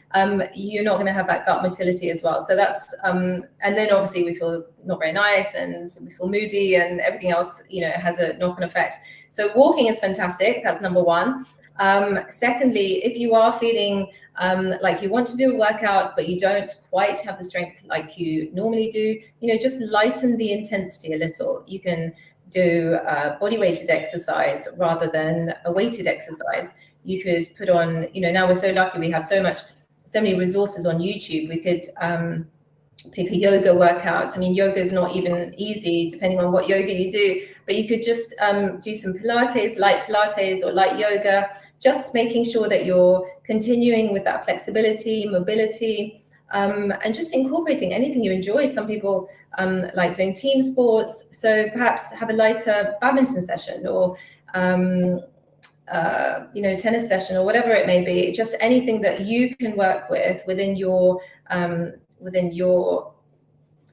you're not going to have that gut motility as well. So that's, and then obviously we feel not very nice, and we feel moody, and everything else, you know, has a knock-on effect. So walking is fantastic. That's number one. Secondly, if you are feeling like you want to do a workout, but you don't quite have the strength like you normally do, you know, just lighten the intensity a little. You can do body weighted exercise rather than a weighted exercise. You could put on, you know, now we're so lucky, we have so many resources on YouTube. We could pick a yoga workout. I mean, yoga is not even easy depending on what yoga you do, but you could just do some Pilates, light Pilates or light yoga, just making sure that you're continuing with that flexibility, mobility, and just incorporating anything you enjoy. Some people like doing team sports, so perhaps have a lighter badminton session, or you know, tennis session, or whatever it may be. Just anything that you can work with within your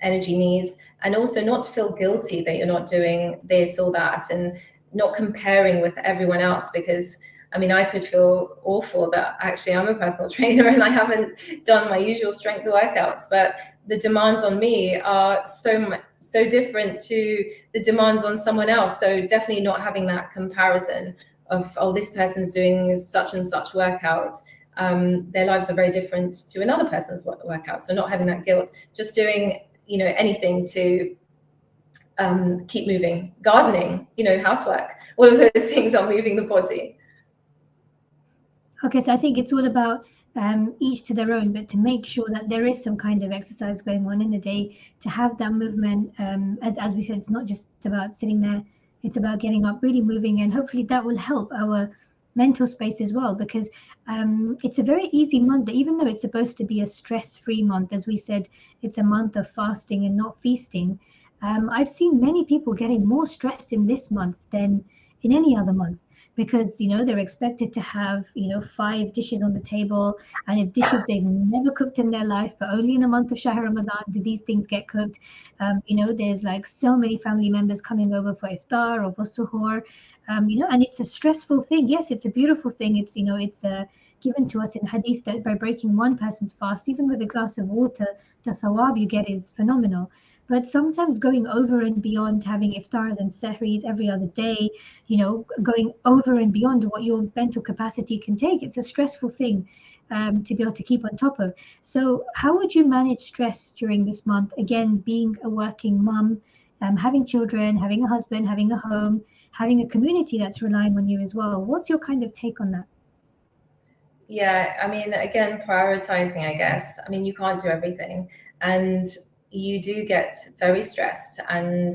energy needs, and also not to feel guilty that you're not doing this or that, and not comparing with everyone else. Because I mean, I could feel awful that actually I'm a personal trainer and I haven't done my usual strength workouts, but the demands on me are so different to the demands on someone else. So definitely not having that comparison of, oh, this person's doing such and such workout. Their lives are very different to another person's workout. So not having that guilt, just doing, you know, anything to keep moving. Gardening, you know, housework, all of those things are moving the body. Okay, so I think it's all about each to their own, but to make sure that there is some kind of exercise going on in the day, to have that movement. As we said, it's not just about sitting there, it's about getting up, really moving, and hopefully that will help our mental space as well, because it's a very easy month, even though it's supposed to be a stress-free month. As we said, it's a month of fasting and not feasting. I've seen many people getting more stressed in this month than in any other month, because, you know, they're expected to have, you know, 5 dishes on the table, and it's dishes they've never cooked in their life, but only in the month of Shahr Ramadan do these things get cooked. You know, there's like so many family members coming over for iftar or for suhoor, you know, and it's a stressful thing. Yes, it's a beautiful thing. It's, you know, it's given to us in hadith that by breaking one person's fast, even with a glass of water, the thawab you get is phenomenal. But sometimes going over and beyond, having iftars and sahris every other day, you know, going over and beyond what your mental capacity can take, it's a stressful thing to be able to keep on top of. So how would you manage stress during this month? Again, being a working mum, having children, having a husband, having a home, having a community that's relying on you as well. What's your kind of take on that? Yeah, I mean, again, prioritizing, I guess. I mean, you can't do everything, and you do get very stressed, and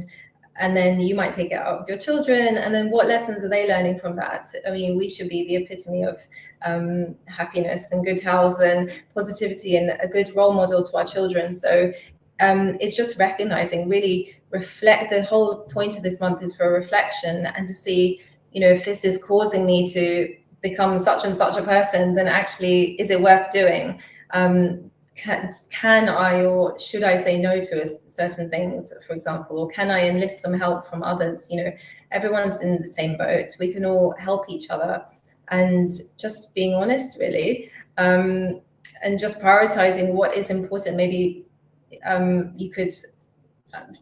then you might take it out of your children, and then what lessons are they learning from that? I mean, we should be the epitome of happiness and good health and positivity, and a good role model to our children. So it's just recognizing, really reflect. The whole point of this month is for a reflection, and to see, you know, if this is causing me to become such and such a person, then actually, is it worth doing? Can I, or should I say no to certain things, for example, or can I enlist some help from others? You know, everyone's in the same boat. We can all help each other, and just being honest, really, and just prioritizing what is important. Maybe you could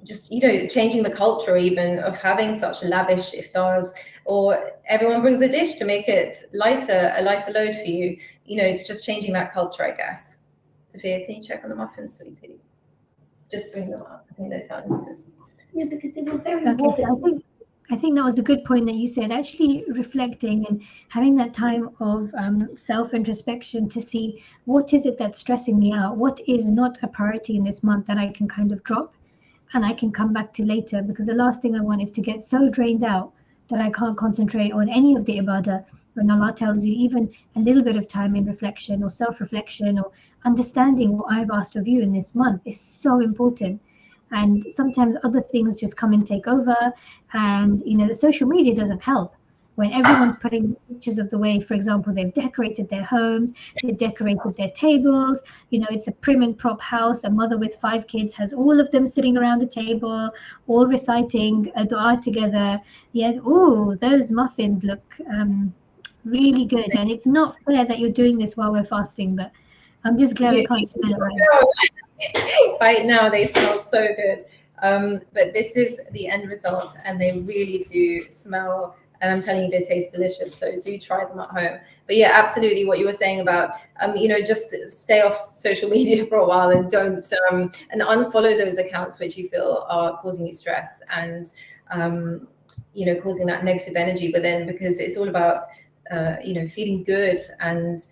just, you know, changing the culture even of having such lavish iftars, or everyone brings a dish to make it a lighter load for you. You know, just changing that culture, I guess. Sophia, can you check on the muffins, sweetie? Just bring them up. I think they're done. Yeah, because they were very Okay, so warm. I think that was a good point that you said, actually reflecting and having that time of self-introspection to see what is it that's stressing me out, what is not a priority in this month that I can kind of drop and I can come back to later, because the last thing I want is to get so drained out that I can't concentrate on any of the ibadah, when Allah tells you even a little bit of time in reflection or self-reflection or understanding what I've asked of you in this month is so important. And sometimes other things just come and take over, and, you know, the social media doesn't help. when everyone's putting pictures of the way, for example, they've decorated their homes, they've decorated their tables, it's a prim and prop house. A mother with 5 kids has all of them sitting around the table, all reciting a dua together. Yeah, oh, those muffins look really good. And it's not fair that you're doing this while we're fasting, but I'm just glad I can't smell it right now. Right now they smell so good. But this is the end result, and they really do smell, and I'm telling you, they taste delicious. So do try them at home. But yeah, absolutely what you were saying about, just stay off social media for a while, and don't, and unfollow those accounts which you feel are causing you stress and, causing that negative energy within, because it's all about, feeling good and,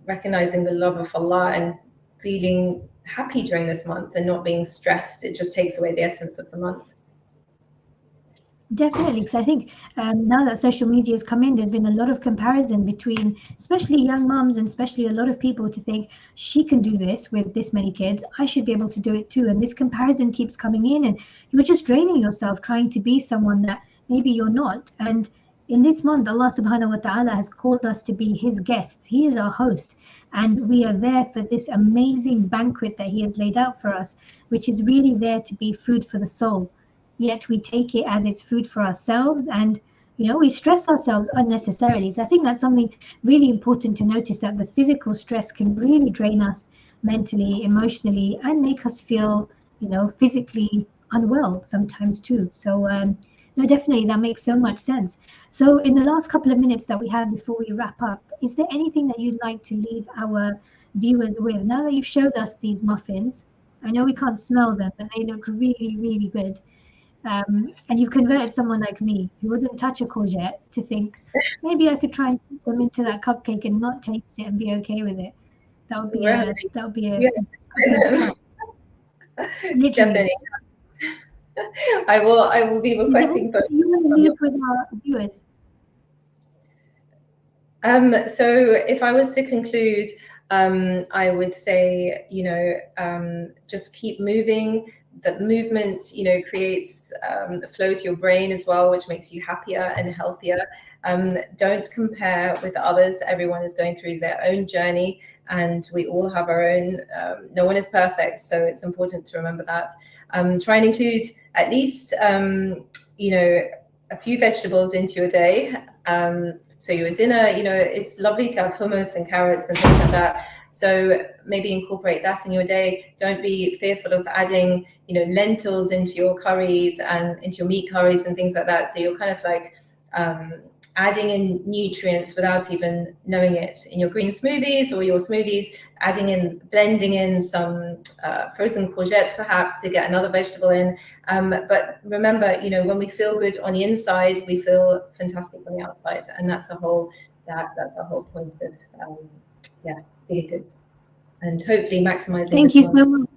recognizing the love of Allah and feeling happy during this month and not being stressed. It just takes away the essence of the month. Definitely, because I think now that social media has come in, there's been a lot of comparison between, especially young mums and especially a lot of people, to think she can do this with this many kids, I should be able to do it too. And this comparison keeps coming in, and you're just draining yourself trying to be someone that maybe you're not. And in this month, Allah subhanahu wa ta'ala has called us to be his guests. He is our host, and we are there for this amazing banquet that he has laid out for us, which is really there to be food for the soul. Yet we take it as it's food for ourselves, and we stress ourselves unnecessarily. So I think that's something really important to notice, that the physical stress can really drain us mentally, emotionally, and make us feel physically unwell sometimes too. So no, definitely, that makes so much sense. So in the last couple of minutes that we have before we wrap up, is there anything that you'd like to leave our viewers with? Now that you've showed us these muffins, I know we can't smell them, but they look really, really good. And you've converted someone like me who wouldn't touch a courgette to think maybe I could try and put them into that cupcake and not taste it and be okay with it. That would be a Yes. Definitely. I will be requesting for you want to leave with our viewers. So if I was to conclude, I would say, just keep moving. The movement, creates flow to your brain as well, which makes you happier and healthier. Don't compare with others. Everyone is going through their own journey, and we all have our own. No one is perfect, so it's important to remember that. Try and include at least, a few vegetables into your day. So your dinner, it's lovely to have hummus and carrots and things like that. So maybe incorporate that in your day. Don't be fearful of adding, lentils into your curries and into your meat curries and things like that. So you're kind of like adding in nutrients without even knowing it in your green smoothies or your smoothies, blending in some frozen courgette perhaps to get another vegetable in. But remember, when we feel good on the inside, we feel fantastic on the outside, and that's the whole point of being good, and hopefully maximizing. Thank you so much.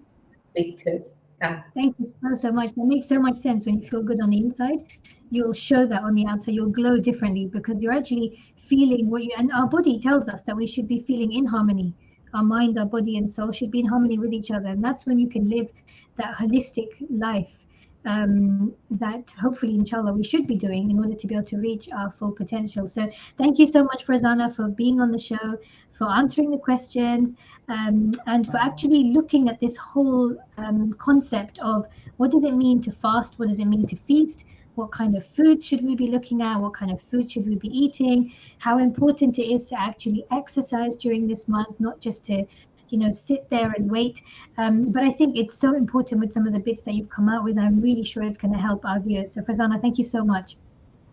We could. Yeah. Thank you so much. That makes so much sense. When you feel good on the inside, you'll show that on the outside. You'll glow differently because you're actually feeling and our body tells us that we should be feeling in harmony. Our mind, our body and soul should be in harmony with each other. And that's when you can live that holistic life that hopefully, inshallah, we should be doing in order to be able to reach our full potential. So thank you so much, Farzana, for being on the show, for answering the questions, and for actually looking at this whole concept of what does it mean to fast, what does it mean to feast, what kind of food should we be looking at, what kind of food should we be eating, how important it is to actually exercise during this month, not just to sit there and wait. But I think it's so important with some of the bits that you've come out with. I'm really sure it's going to help our viewers. So Farzana, thank you so much.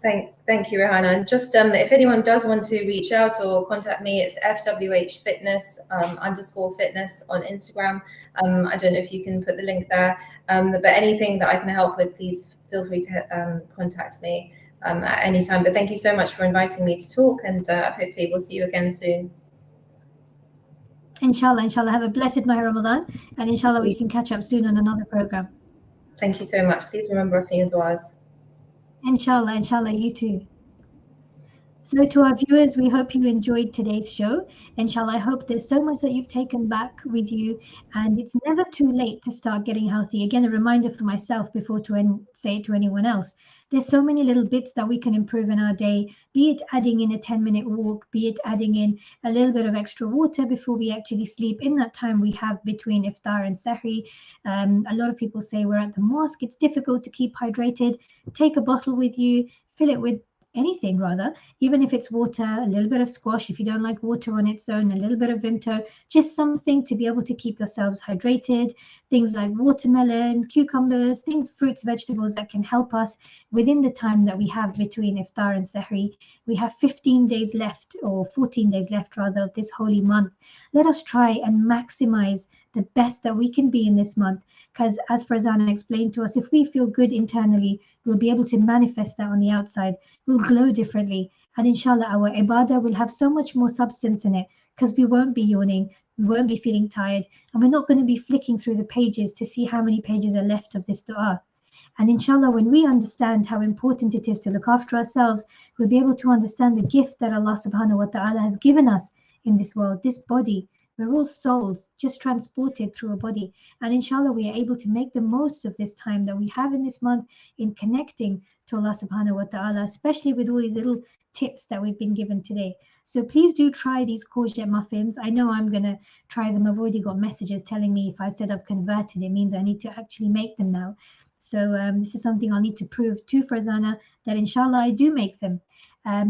Thank you, Raihana. And just if anyone does want to reach out or contact me, it's FWH Fitness _fitness on Instagram. I don't know if you can put the link there, but anything that I can help with, please feel free to contact me at any time. But thank you so much for inviting me to talk, and hopefully we'll see you again soon. Inshallah, have a blessed Mahr Ramadan, and inshallah we can catch up soon on another program. Thank you so much. Please remember us in your du'as. Inshallah, you too. So to our viewers, we hope you enjoyed today's show. Inshallah, I hope there's so much that you've taken back with you, and it's never too late to start getting healthy. Again, a reminder for myself before to say it to anyone else. There's so many little bits that we can improve in our day, be it adding in a 10-minute walk, be it adding in a little bit of extra water before we actually sleep in that time we have between iftar and sahri. A lot of people say we're at the mosque, it's difficult to keep hydrated. Take a bottle with you, fill it with anything rather, even if it's water, a little bit of squash if you don't like water on its own, a little bit of Vimto, just something to be able to keep yourselves hydrated. Things like watermelon, cucumbers, things, fruits, vegetables that can help us within the time that we have between iftar and sahri. We have 15 days left, or 14 days left rather, of this holy month. Let us try and maximize the best that we can be in this month, because as Farzana explained to us, if we feel good internally, we'll be able to manifest that on the outside. We'll glow differently, and inshallah our ibadah will have so much more substance in it, because we won't be yawning, we won't be feeling tired, and we're not going to be flicking through the pages to see how many pages are left of this dua. And inshallah, when we understand how important it is to look after ourselves, we'll be able to understand the gift that Allah subhanahu wa ta'ala has given us in this world, this body. We're all souls just transported through a body, and inshallah we are able to make the most of this time that we have in this month in connecting to Allah subhanahu wa ta'ala, especially with all these little tips that we've been given today. So please do try these courgette muffins. I know I'm going to try them. I've already got messages telling me if I said I've converted, it means I need to actually make them now. So this is something I'll need to prove to Farzana that inshallah I do make them.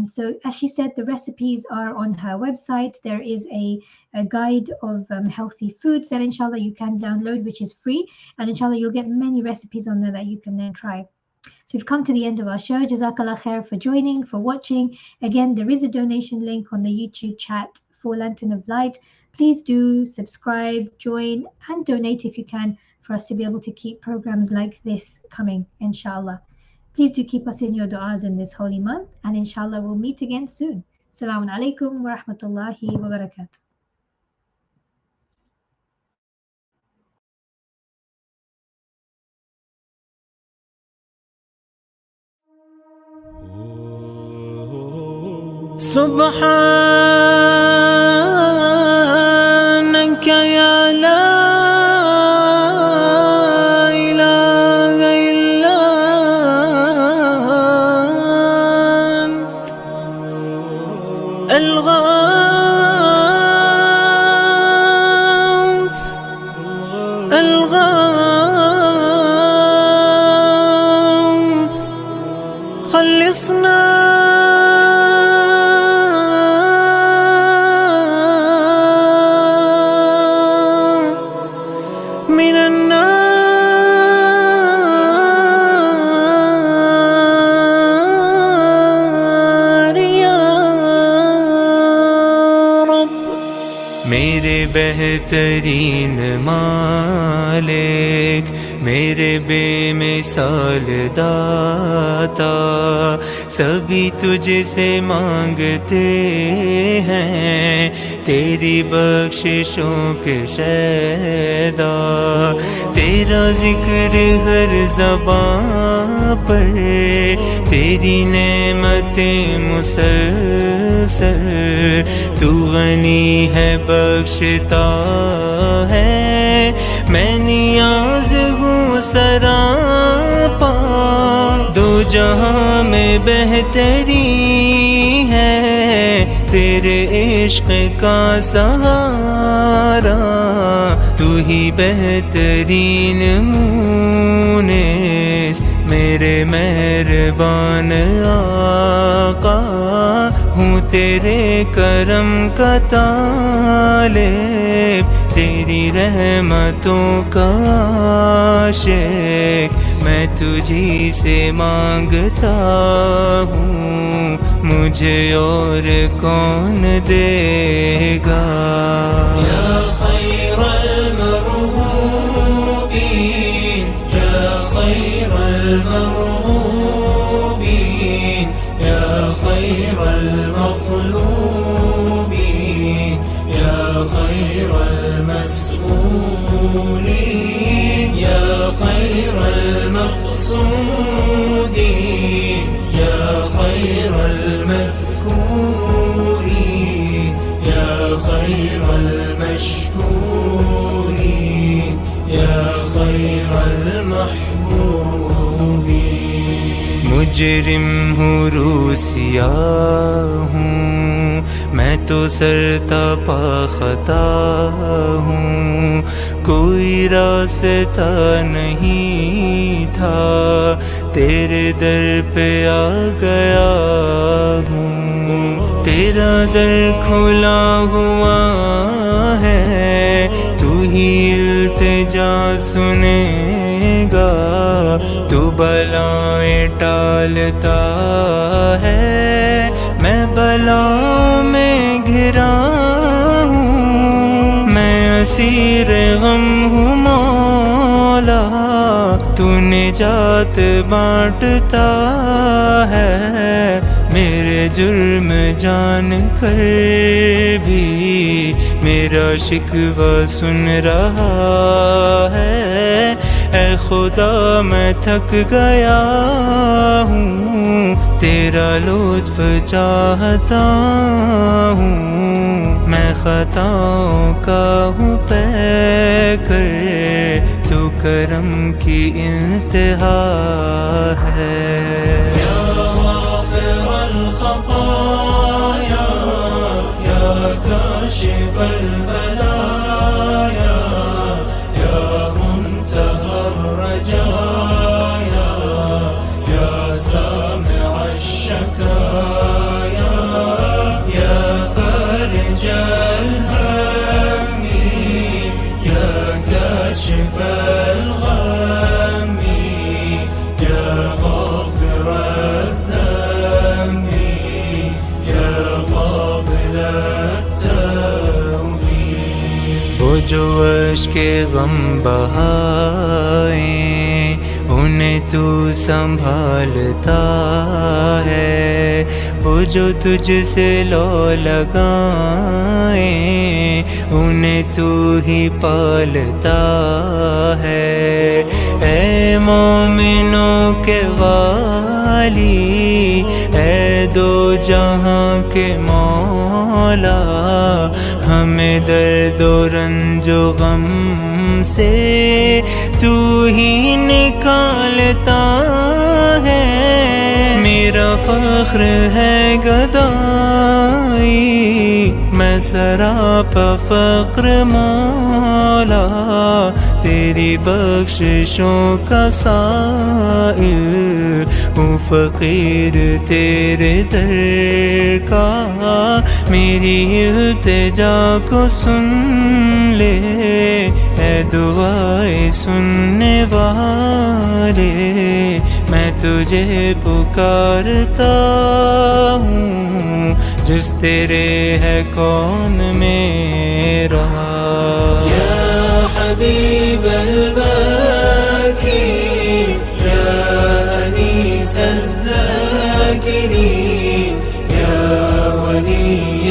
So as she said, the recipes are on her website. There is a guide of healthy foods that inshallah you can download, which is free, and inshallah you'll get many recipes on there that you can then try. So we've come to the end of our show. Jazakallah khair for joining, for watching. Again, there is a donation link on the YouTube chat for Lantern of Light. Please do subscribe, join, and donate if you can, for us to be able to keep programs like this coming, inshallah. Please do keep us in your du'as in this holy month, and inshallah we'll meet again soon. Assalamu alaikum wa rahmatullahi wa barakatuh. سبحانك يا لا إله إلا أنت الغوث خلصنا من النار يا رب मेरे बेहतरीन मालिक मेरे बेमिसाल दाता सभी तुझसे मांगते हैं तेरी बख्शिशों के शैदा तेरा जिक्र हर ज़बां पर तेरी नेमतें मुसलसल तू गनी है बख्शता है मैं नियाज़ हूँ सरापा दो जहां में बेहतरी है तेरे इश्क़ का सहारा तू ही बेहतरीन मुनीस मेरे मेहरबान आका हूँ तेरे करम का तालिब तेरी रहमतों का आशिक मैं तुझी से मांगता हूँ मुझे और कौन देगा या खैरल मरहूबीन या खैरल मरहूबीन या खैरल मطلوبीन या खैरल مسؤولين يا خير المقصودين يا خير المذكورين المذكورين يا خير المشكورين يا خير المحبوبين. مجرم ہوں روسیا ہوں میں تو سرتاپا خطا ہوں، کوئی راستہ نہیں تھا تیرے در پہ آ گیا ہوں، تیرا در کھلا ہوا ہے تو ہی التجا سنے گا، تو بلائیں ٹالتا ہے میں بلاؤں میں گھرا ہوں، میں اسیر غم ہوں مولا، تو نجات بانٹتا ہے، میرے جرم جان کر بھی میرا شکوہ سن رہا ہے، اے خدا میں تھک گیا ہوں، تیرا لطف چاہتا ہوں، میں خطاؤں کا ہوں پیکر، تو کرم کی انتہا ہے. يا غافر الخطايا يا كاشف البلايا يا منتهى الرجايا يا سامع الشكايا يا فارج الهم يا كاشف الغم يا غافر الذنب يا قابل التوب. وہ جو اشک غم بہائیں انہیں تو سنبھالتا ہے، وہ جو تجھ سے لو لگائیں انہیں تو ہی پالتا ہے، اے مومنوں کے والی، اے دو جہاں کے مولا، ہمیں درد و رنج و غم سے تو ہی نکالتا ہے، میرا فخر ہے گدائی میں سراپا فقر مولا، تیری بخششوں کا سائل ہوں فقیر تیرے در کا، میری التجا کو سن لے اے دعائیں سننے والے، میں تجھے پکارتا ہوں جس تیرے ہے کون میرا. يا حبيب الباكين يا أنيس الذاكرين يا ولي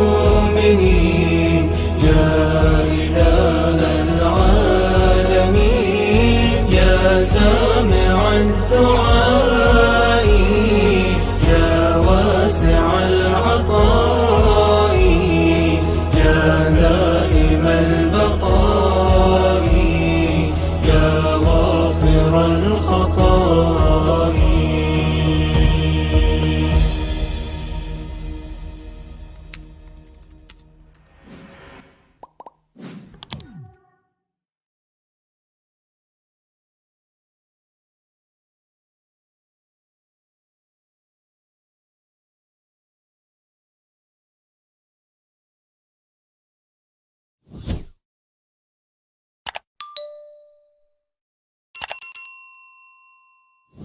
المؤمنين يا إله العالمين يا سامع الدعاء يا واسع العطاء يا دائم البقاء يا غافر الخطايا.